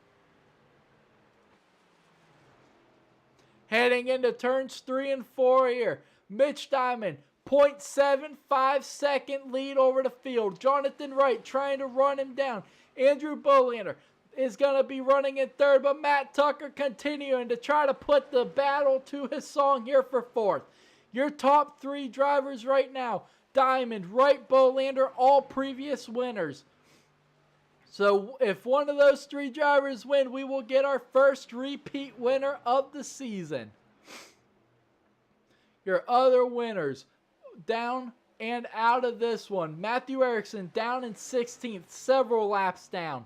Heading into turns 3 and 4 here. Mitch Diamond, 0.75 second lead over the field. Jonathan Wright trying to run him down. Andrew Bolander is going to be running in 3rd, but Matt Tucker continuing to try to put the battle to his song here for 4th. Your top 3 drivers right now, Diamond, Wright, Bolander, all previous winners. So if one of those 3 drivers win, we will get our first repeat winner of the season. Your other winners down and out of this one. Matthew Erickson down in 16th, several laps down.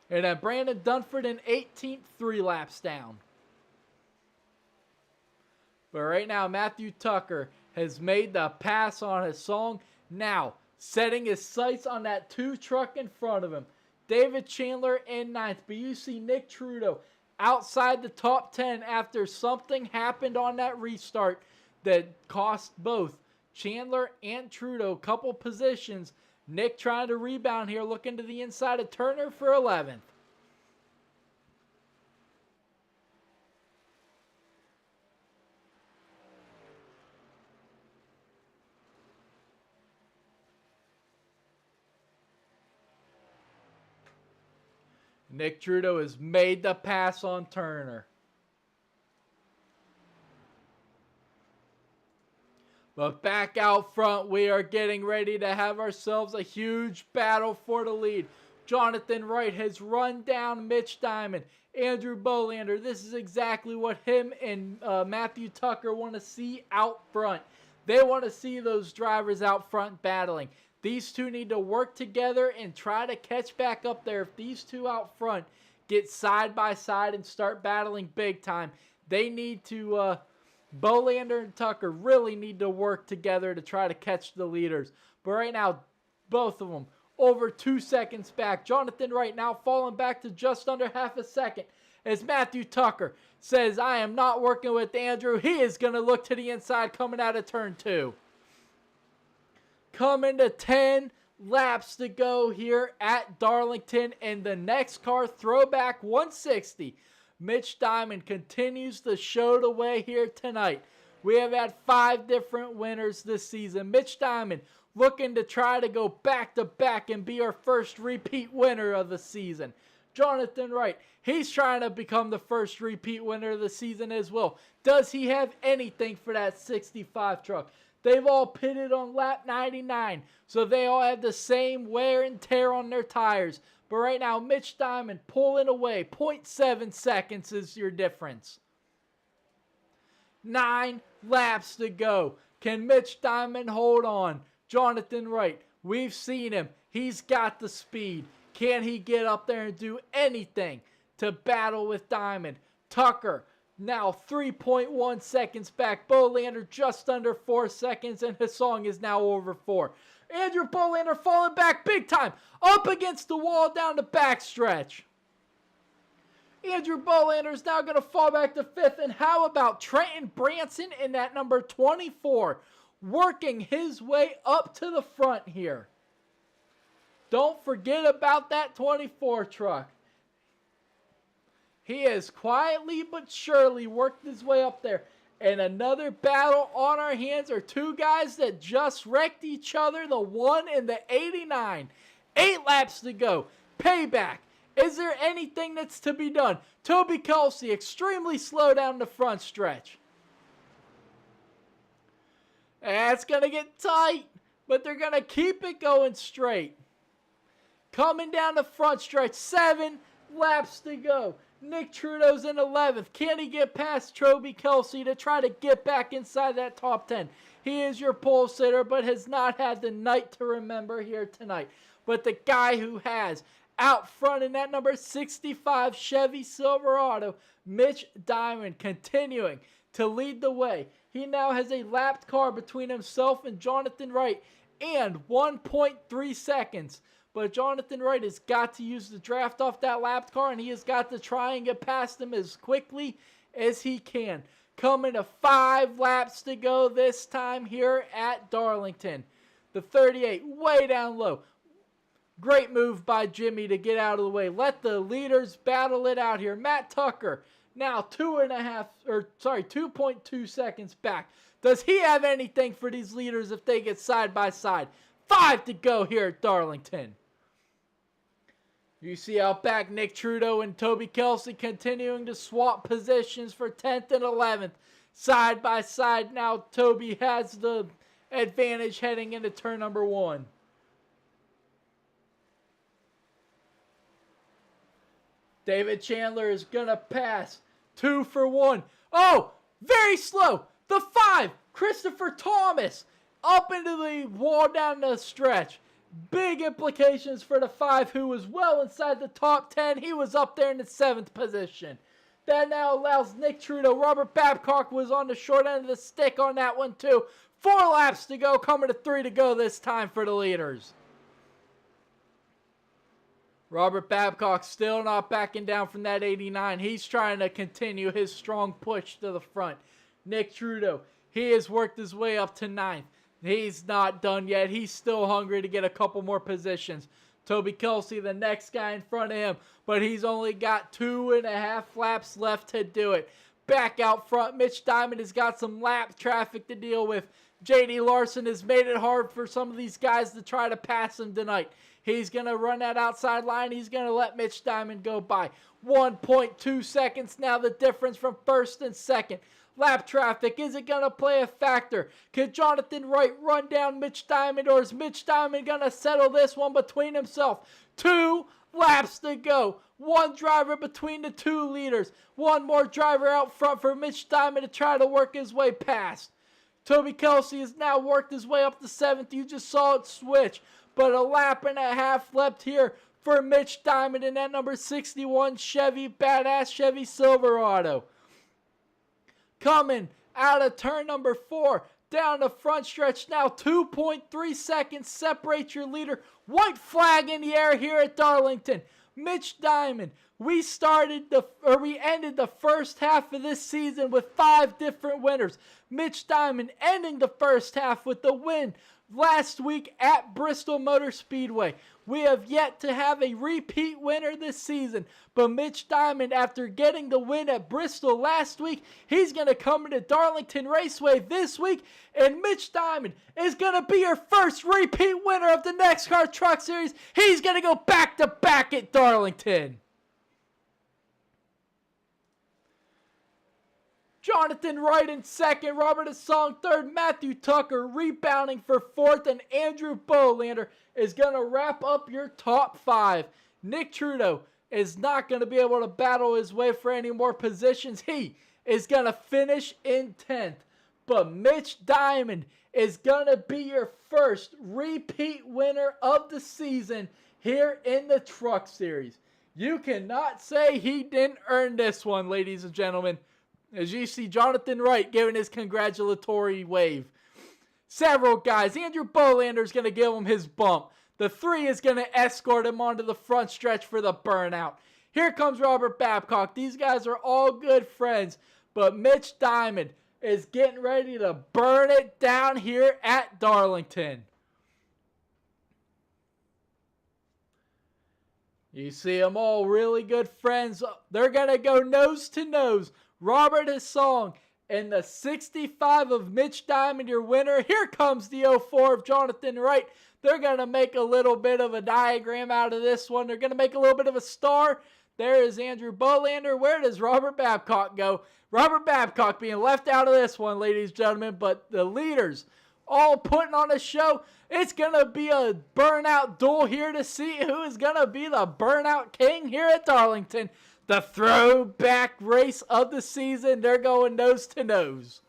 And then Brandon Dunford in 18th, 3 laps down. But right now, Matthew Tucker has made the pass on his song. Now, setting his sights on that 2 truck in front of him. David Chandler in 9th. But you see Nick Trudeau outside the top 10 after something happened on that restart that cost both Chandler and Trudeau a couple positions. Nick trying to rebound here, looking to the inside of Turner for 11th. Nick Trudeau has made the pass on Turner. But back out front, we are getting ready to have ourselves a huge battle for the lead. Jonathan Wright has run down Mitch Diamond. Andrew Bolander, this is exactly what him and Matthew Tucker want to see out front. They want to see those drivers out front battling. These 2 need to work together and try to catch back up there. If these 2 out front get side by side and start battling big time, they need to, Bolander and Tucker really need to work together to try to catch the leaders. But right now, both of them over 2 seconds back. Jonathan Wright now falling back to just under half a second as Matthew Tucker says, I am not working with Andrew. He is going to look to the inside coming out of turn 2. Coming to 10 laps to go here at Darlington in the NEXXTCAR Throwback 160. Mitch Diamond continues to show the way here tonight. We have had 5 different winners this season. Mitch Diamond looking to try to go back to back and be our first repeat winner of the season. Jonathan Wright, he's trying to become the first repeat winner of the season as well. Does he have anything for that 65 truck? They've all pitted on lap 99, so they all have the same wear and tear on their tires. But right now, Mitch Diamond pulling away. 0.7 seconds is your difference. 9 laps to go. Can Mitch Diamond hold on? Jonathan Wright, we've seen him. He's got the speed. Can he get up there and do anything to battle with Diamond? Tucker, now 3.1 seconds back. Bolander just under 4 seconds, and Hasong is now over 4. Andrew Bolander falling back big time. Up against the wall down the backstretch. Andrew Bolander is now going to fall back to 5th. And how about Trenton Branson in that number 24? Working his way up to the front here. Don't forget about that 24 truck. He has quietly but surely worked his way up there. And another battle on our hands are two guys that just wrecked each other, the 1 and the 89. 8 laps to go. Payback. Is there anything that's to be done? Toby Kelsey extremely slow down the front stretch. It's going to get tight, but they're going to keep it going straight. Coming down the front stretch, 7 laps to go. Nick Trudeau's in 11th. Can he get past Toby Kelsey to try to get back inside that top 10? He is your pole sitter, but has not had the night to remember here tonight. But the guy who has out front in that number 65 Chevy Silverado, Mitch Diamond, continuing to lead the way. He now has a lapped car between himself and Jonathan Wright and 1.3 seconds. But Jonathan Wright has got to use the draft off that lapped car, and he has got to try and get past him as quickly as he can. Coming to 5 laps to go this time here at Darlington. The 38 way down low. Great move by Jimmy to get out of the way. Let the leaders battle it out here. Matt Tucker now 2.2 seconds back. Does he have anything for these leaders if they get side by side? 5 to go here at Darlington. You see out back Nick Trudeau and Toby Kelsey continuing to swap positions for 10th and 11th. Side by side now, Toby has the advantage heading into turn number 1. David Chandler is going to pass. 2 for 1. Oh, very slow. The 5, Christopher Thomas, up into the wall down the stretch. Big implications for the 5, who was well inside the top 10. He was up there in the 7th position. That now allows Nick Trudeau. Robert Babcock was on the short end of the stick on that one too. 4 laps to go, coming to 3 to go this time for the leaders. Robert Babcock still not backing down from that 89. He's trying to continue his strong push to the front. Nick Trudeau, he has worked his way up to 9th. He's not done yet. He's still hungry to get a couple more positions. Toby Kelsey, the next guy in front of him, but he's only got 2.5 laps left to do it. Back out front, Mitch Diamond has got some lap traffic to deal with. J.D. Larson has made it hard for some of these guys to try to pass him tonight. He's going to run that outside line. He's going to let Mitch Diamond go by. 1.2 seconds now the difference from 1st and 2nd. Lap traffic, is it going to play a factor? Could Jonathan Wright run down Mitch Diamond, or is Mitch Diamond going to settle this one between himself? 2 laps to go. 1 driver between the 2 leaders. 1 more driver out front for Mitch Diamond to try to work his way past. Toby Kelsey has now worked his way up to 7th. You just saw it switch. But a lap and a half left here for Mitch Diamond in that number 61 badass Chevy Silverado. Coming out of turn number 4, down the front stretch now, 2.3 seconds separate your leader. White flag in the air here at Darlington. Mitch Diamond, we ended the first half of this season with 5 different winners. Mitch Diamond ending the first half with the win last week at Bristol Motor Speedway. We have yet to have a repeat winner this season, but Mitch Diamond, after getting the win at Bristol last week, he's going to come into Darlington Raceway this week, and Mitch Diamond is going to be your first repeat winner of the NEXXTCAR Truck Series. He's going to go back-to-back at Darlington. Jonathan Wright in second, Robert Hasong third, Matthew Tucker rebounding for fourth, and Andrew Bolander is going to wrap up your top 5. Nick Trudeau is not going to be able to battle his way for any more positions. He is going to finish in 10th. But Mitch Diamond is going to be your first repeat winner of the season here in the Truck Series. You cannot say he didn't earn this one, ladies and gentlemen. As you see Jonathan Wright giving his congratulatory wave. Several guys. Andrew Bolander is going to give him his bump. The 3 is going to escort him onto the front stretch for the burnout. Here comes Robert Babcock. These guys are all good friends. But Mitch Diamond is getting ready to burn it down here at Darlington. You see them all really good friends. They're going to go nose to nose. Robert Hasong and the 65 of Mitch Diamond, your winner. Here comes the 04 of Jonathan Wright. They're going to make a little bit of a diagram out of this one. They're going to make a little bit of a star. There is Andrew Bolander. Where does Robert Babcock go? Robert Babcock being left out of this one, ladies and gentlemen. But the leaders all putting on a show. It's going to be a burnout duel here to see who is going to be the burnout king here at Darlington. The throwback race of the season. They're going nose to nose.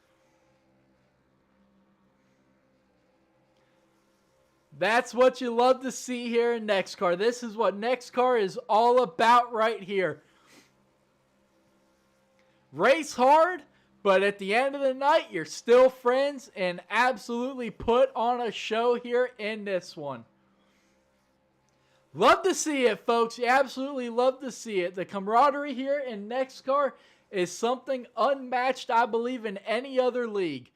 That's what you love to see here in NEXXTCAR. This is what NEXXTCAR is all about right here. Race hard, but at the end of the night, you're still friends and absolutely put on a show here in this one. Love to see it, folks. You absolutely love to see it. The camaraderie here in NEXXTCAR is something unmatched, I believe, in any other league.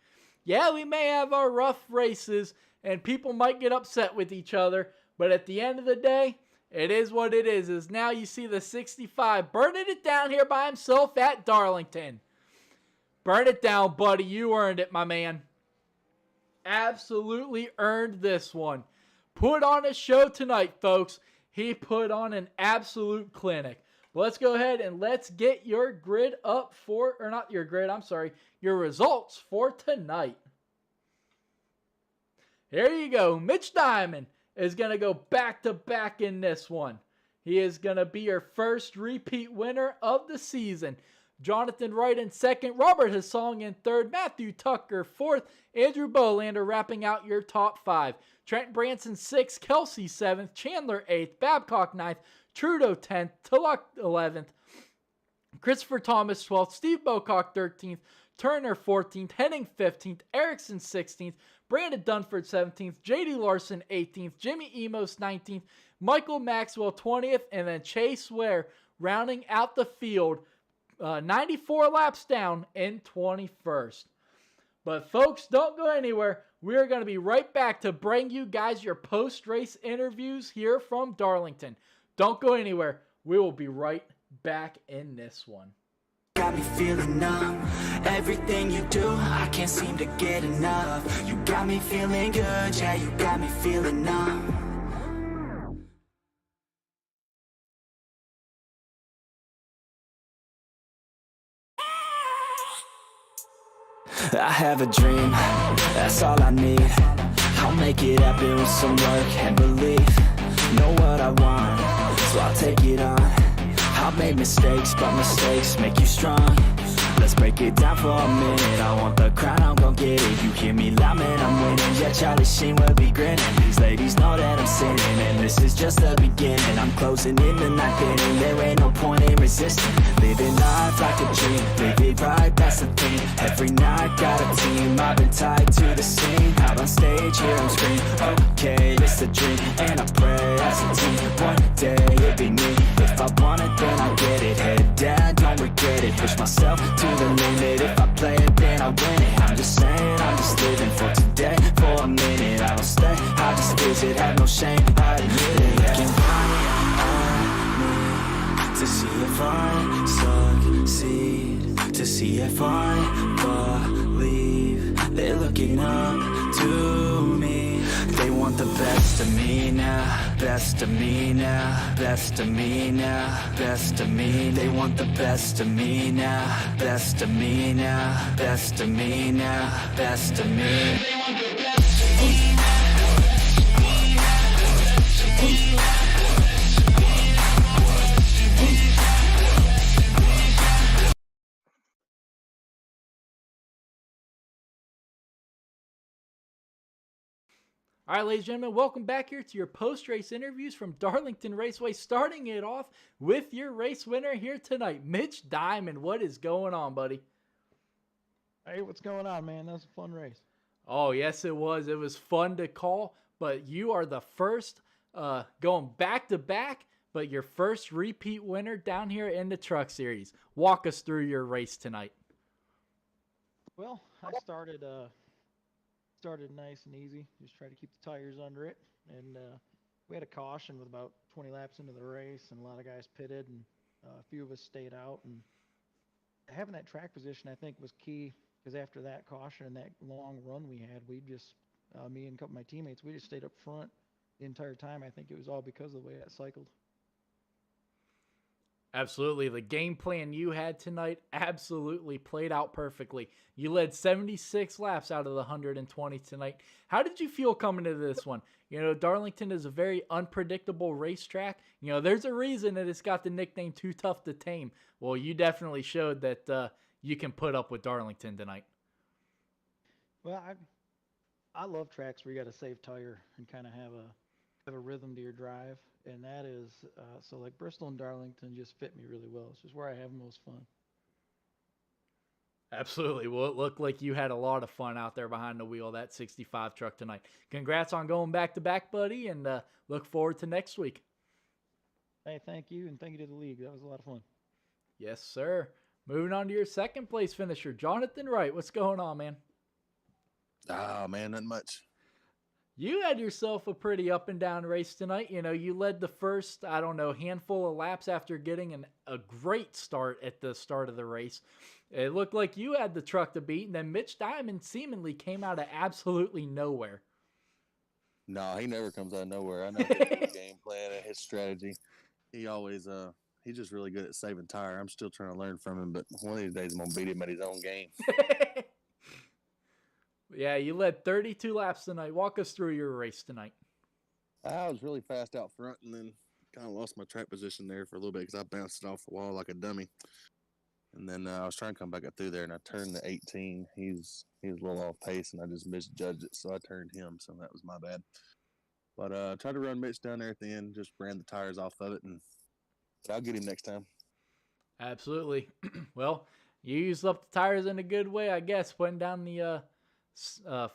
Yeah, we may have our rough races, and people might get upset with each other, but at the end of the day, it is what it is. As now you see the 65 burning it down here by himself at Darlington. Burn it down, buddy. You earned it, my man. Absolutely earned this one. Put on a show tonight, folks. He put on an absolute clinic. Let's go ahead and let's get your grid up for, or not your grid, I'm sorry, your results for tonight. Here you go. Mitch Diamond is going to go back-to-back in this one. He is going to be your first repeat winner of the season. Jonathan Wright in second, Robert Hasong in third, Matthew Tucker fourth, Andrew Bolander wrapping out your top 5. Trent Branson 6th, Kelsey 7th, Chandler 8th, Babcock 9th, Trudeau 10th, Tulloch 11th, Christopher Thomas 12th, Steve Bocock 13th, Turner 14th, Henning 15th, Erickson 16th, Brandon Dunford 17th, J.D. Larson 18th, Jimmy Emos 19th, Michael Maxwell 20th, and then Chase Ware rounding out the field 94 laps down in 21st. But folks, don't go anywhere. We're going to be right back to bring you guys your post-race interviews here from Darlington. Don't go anywhere. We will be right back in this one. Got me feeling numb. Everything you do, I can't seem to get enough. You got me feeling good, yeah, you got me feeling numb. I have a dream, that's all I need. I'll make it happen with some work and belief. Know what I want, so I'll take it on. I've made mistakes, but mistakes make you strong. Let's break it down for a minute. I want the crown, I'm gon' get it. You hear me loud, man, I'm winning. Yeah, Charlie Sheen will be grinning. These ladies know that I'm sinning, and this is just the beginning. I'm closing in the ninth inning. There ain't no point in resisting. Living life like a dream, live it right, that's the thing. Every night got a team, I've been tied to the scene. Out on stage, here I'm screaming. Okay, it's a dream, and I pray as a team. One day it'll be me. If I want it, then I get it. Head down, don't regret it. Push myself to the limit. If I play it, then I win it. I'm just saying, I'm just living for today. For a minute, I don't stay, I just visit. Have no shame, I admit it. Looking right at me to see if I succeed, to see if I believe. They're looking up to me. They want want the best of me now, best of me now, best of me now, best of me. They want the best of me now, best of me now, best of me now, best of me. They want the best of me now. All right, ladies and gentlemen, welcome back here to your post-race interviews from Darlington Raceway, starting it off with your race winner here tonight, Mitch Diamond. What is going on, buddy? Hey, what's going on, man? That was a fun race. Oh, yes, it was. It was fun to call, but you are the first going back-to-back, but your first repeat winner down here in the Truck Series. Walk us through your race tonight. Well, I started nice and easy. Just try to keep the tires under it. And we had a caution with about 20 laps into the race, and a lot of guys pitted, and a few of us stayed out. And having that track position, I think, was key, because after that caution and that long run we had, we just, me and a couple of my teammates, we just stayed up front the entire time. I think it was all because of the way that cycled. Absolutely. The game plan you had tonight absolutely played out perfectly. You led 76 laps out of the 120 tonight. How did you feel coming to this one? You know, Darlington is a very unpredictable racetrack. You know, there's a reason that it's got the nickname Too Tough to Tame. Well, you definitely showed that you can put up with Darlington tonight. Well, I love tracks where you got a safe tire and kind of have a rhythm to your drive, and that is so like Bristol and Darlington just fit me really well. It's just where I have most fun. Absolutely. Well, it looked like you had a lot of fun out there behind the wheel of that 65 truck tonight. Congrats on going back-to-back, buddy, and look forward to next week. Hey, thank you, and thank you to the league. That was a lot of fun. Yes, sir. Moving on to your second place finisher, Jonathan Wright. What's going on, man? Ah, man, not much. You had yourself a pretty up and down race tonight. You know, you led the first, handful of laps after getting a great start at the start of the race. It looked like you had the truck to beat, and then Mitch Diamond seemingly came out of absolutely nowhere. No, he never comes out of nowhere. I know his game plan and his strategy. He always, he's just really good at saving tire. I'm still trying to learn from him, but one of these days I'm going to beat him at his own game. Yeah, you led 32 laps tonight. Walk us through your race tonight. I was really fast out front and then kind of lost my track position there for a little bit because I bounced it off the wall like a dummy. And then I was trying to come back up through there, and I turned the 18. He was a little off pace, and I just misjudged it, so I turned him, so that was my bad. But I tried to run Mitch down there at the end, just ran the tires off of it, and I'll get him next time. Absolutely. Well, you used up the tires in a good way, I guess, putting down the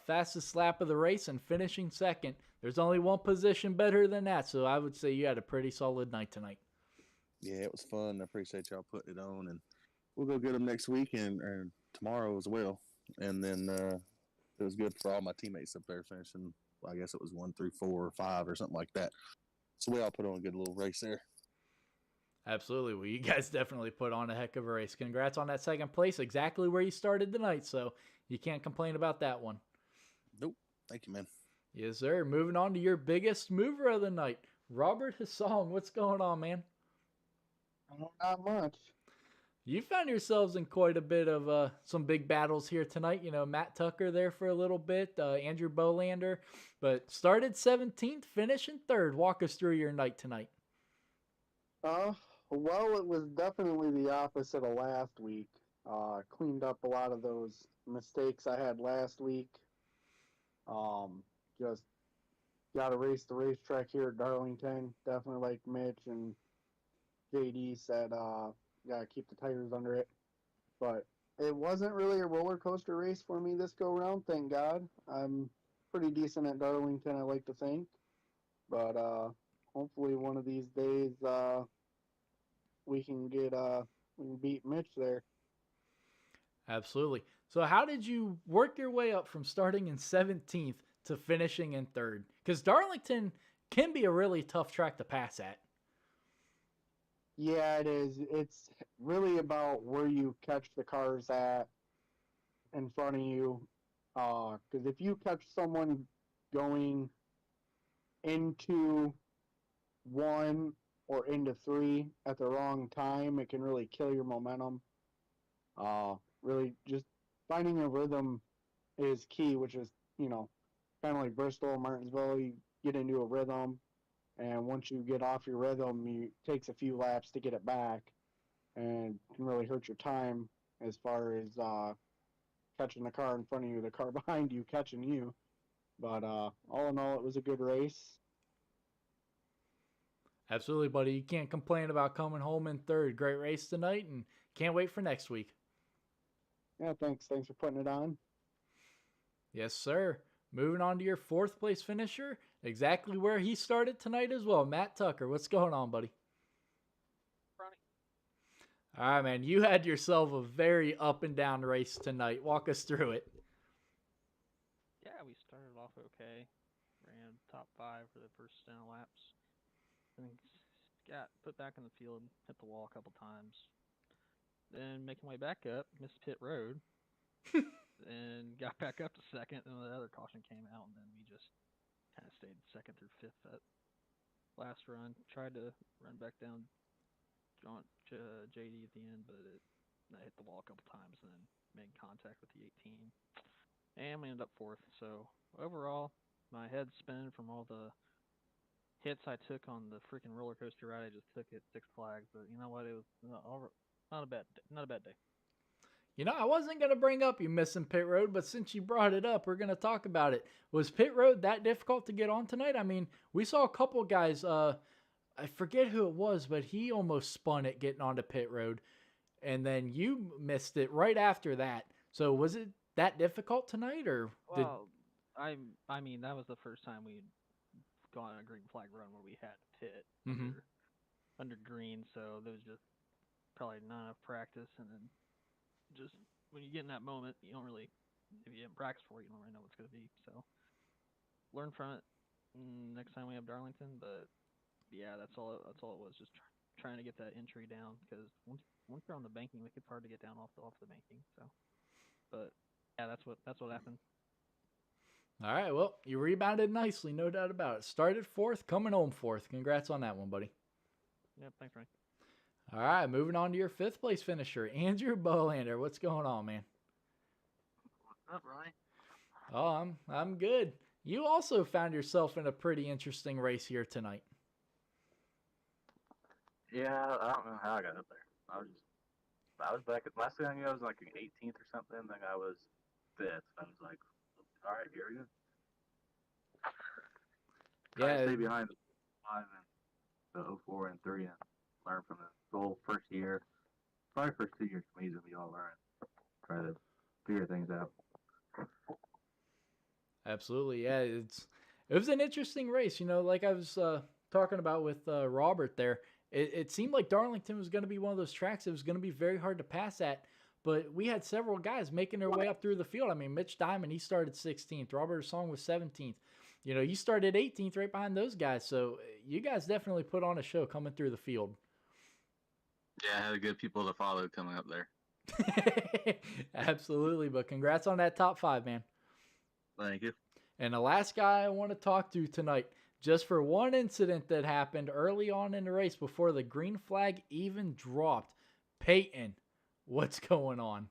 fastest lap of the race and finishing second. There's only one position better than that, so I would say you had a pretty solid night tonight. Yeah, it was fun. I appreciate y'all putting it on, and we'll go get them next week and tomorrow as well. And then it was good for all my teammates up there finishing. I guess it was 1 through 4 or 5 or something like that. So we all put on a good little race there. Absolutely. Well, you guys definitely put on a heck of a race. Congrats on that second place, exactly where you started tonight. So you can't complain about that one. Nope. Thank you, man. Yes, sir. Moving on to your biggest mover of the night, Robert Hassan. What's going on, man? Not much. You found yourselves in quite a bit of some big battles here tonight. You know, Matt Tucker there for a little bit, Andrew Bolander, but started 17th, finishing 3rd. Walk us through your night tonight. Well, it was definitely the opposite of last week. Cleaned up a lot of those mistakes I had last week. Just got to race the racetrack here at Darlington. Definitely like Mitch and JD said, got to keep the tires under it. But it wasn't really a roller coaster race for me this go round, thank God. I'm pretty decent at Darlington, I like to think. But hopefully one of these days we can beat Mitch there. Absolutely. So how did you work your way up from starting in 17th to finishing in 3rd? Because Darlington can be a really tough track to pass at. Yeah, it is. It's really about where you catch the cars at in front of you. Because if you catch someone going into one or into three at the wrong time, it can really kill your momentum. Really, just finding a rhythm is key, which is, kind of like Bristol, Martinsville. You get into a rhythm, and once you get off your rhythm, it takes a few laps to get it back, and can really hurt your time as far as catching the car in front of you, the car behind you catching you. But all in all, it was a good race. Absolutely, buddy. You can't complain about coming home in third. Great race tonight, and can't wait for next week. Yeah, thanks. Thanks for putting it on. Yes, sir. Moving on to your fourth place finisher, exactly where he started tonight as well. Matt Tucker, what's going on, buddy? All right, man. You had yourself a very up and down race tonight. Walk us through it. Yeah, we started off okay. Ran top 5 for the first 10 laps. Then got put back in the field, hit the wall a couple times. Then making my way back up, missed pit road. And got back up to second, and the other caution came out, and then we just kind of stayed second through fifth that last run. Tried to run back down JD at the end, but I hit the wall a couple times and then made contact with the 18. And we ended up fourth. So overall, my head's spinning from all the hits I took on the freaking roller coaster ride I just took at Six Flags. But you know what? It was not a bad day. You know, I wasn't going to bring up you missing pit road, but since you brought it up, we're going to talk about it. Was pit road that difficult to get on tonight? I mean, we saw a couple guys, I forget who it was, but he almost spun it getting onto pit road, and then you missed it right after that. So was it that difficult tonight, or Well, I mean, that was the first time we'd gone on a green flag run where we had to pit under green, so there was just probably not enough practice, and then just when you get in that moment, you don't really, if you didn't practice for it, you don't really know what's going to be. So learn from it next time we have Darlington. But yeah, that's all it was. Just trying to get that entry down, because once you're on the banking, it's hard to get down off the banking. So, but yeah, that's what happened. All right, well, you rebounded nicely, no doubt about it. Started fourth, coming home fourth. Congrats on that one, buddy. Yep, thanks, Ryan. All right, moving on to your fifth place finisher, Andrew Bolander. What's going on, man? What's up, Ryan? Oh, I'm good. You also found yourself in a pretty interesting race here tonight. Yeah, I don't know how I got up there. I was back at last thing I knew I was like 18th or something. Then I was 5th. I was like, all right, here we go. Yeah, Stay behind the 5 and the 04 and 3 and learn from the whole first year. Probably first 2 years for me is gonna be all learning. Try to figure things out. absolutely. Yeah, it was an interesting race. You know, like I was talking about with Robert there. It seemed like Darlington was going to be one of those tracks that was going to be very hard to pass at. But we had several guys making their way up through the field. I mean, Mitch Diamond, he started 16th. Robert Song was 17th. You know, you started 18th right behind those guys. So you guys definitely put on a show coming through the field. Yeah, I had good people to follow coming up there. Absolutely. But congrats on that top 5, man. Thank you. And the last guy I want to talk to tonight, just for one incident that happened early on in the race before the green flag even dropped. Peyton, what's going on?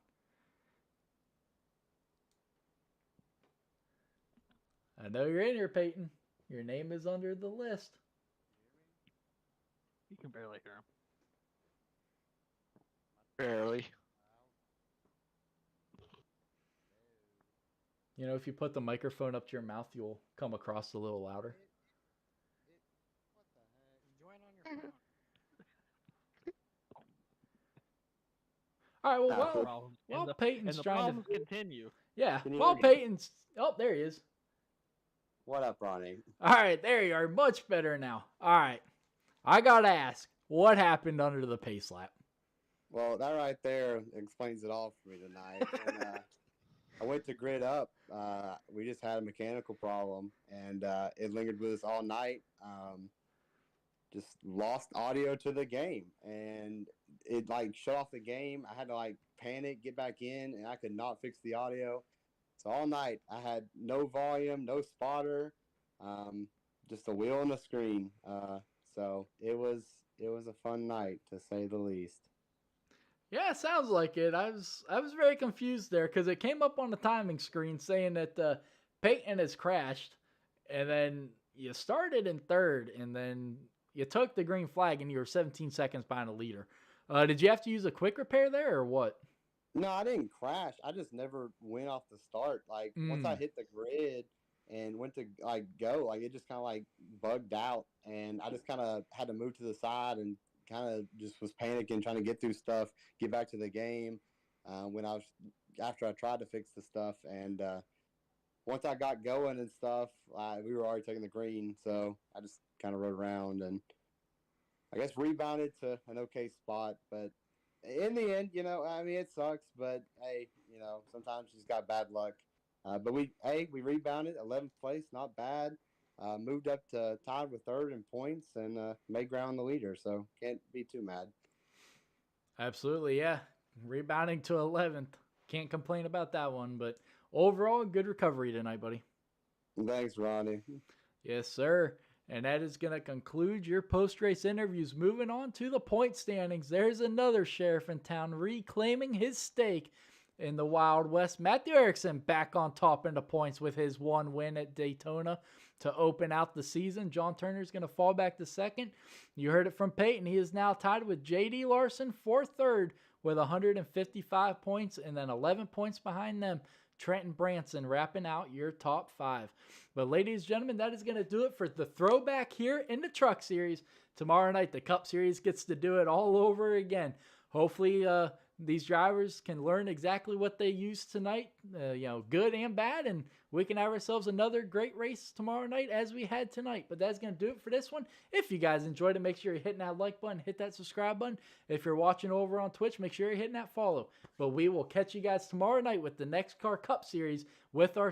I know you're in here, Peyton. Your name is under the list. You can barely hear him. Barely. You know, if you put the microphone up to your mouth, you'll come across a little louder. All right, well, while Peyton's trying to continue. Yeah, Can you while hear me? Peyton's... Oh, there he is. What up, Ronnie? All right, there you are. Much better now. All right. I got to ask, what happened under the pace lap? Well, that right there explains it all for me tonight. And, I went to grid up. We just had a mechanical problem, and it lingered with us all night. Just lost audio to the game, and it like shut off the game. I had to like panic, get back in, and I could not fix the audio. So all night I had no volume, no spotter. just a wheel and a screen. So it was a fun night to say the least. Yeah, it sounds like it. I was very confused there because it came up on the timing screen saying that Peyton has crashed, and then you started in third, and then you took the green flag, and you were 17 seconds behind the leader. Did you have to use a quick repair there, or what? No, I didn't crash. I just never went off the start. Like once I hit the grid and went to like go, like it just kind of like bugged out, and I just kind of had to move to the side and kind of just was panicking, trying to get through stuff, get back to the game. When I was after I tried to fix the stuff, and once I got going and stuff, we were already taking the green, so I just kind of rode around and I guess rebounded to an okay spot, but in the end, I mean, it sucks, but hey, sometimes you just got bad luck. But we rebounded 11th place, not bad. Moved up to tied with third in points and made ground on the leader, so can't be too mad. Absolutely, yeah. Rebounding to 11th. Can't complain about that one, but overall, good recovery tonight, buddy. Thanks, Ronnie. Yes, sir. And that is going to conclude your post-race interviews. Moving on to the point standings. There's another sheriff in town reclaiming his stake in the Wild West. Matthew Erickson back on top in the points with his one win at Daytona to open out the season. John Turner's going to fall back to second. You heard it from Peyton. He is now tied with J.D. Larson for third with 155 points, and then 11 points behind them, Trenton Branson wrapping out your top five. But ladies and gentlemen, that is going to do it for the Throwback here in the Truck Series. Tomorrow night, the Cup Series gets to do it all over again. Hopefully, these drivers can learn exactly what they used tonight, good and bad, and we can have ourselves another great race tomorrow night as we had tonight. But that's going to do it for this one. If you guys enjoyed it, make sure you're hitting that like button, hit that subscribe button. If you're watching over on Twitch, make sure you're hitting that follow. But we will catch you guys tomorrow night with the NEXXTCAR Cup Series with our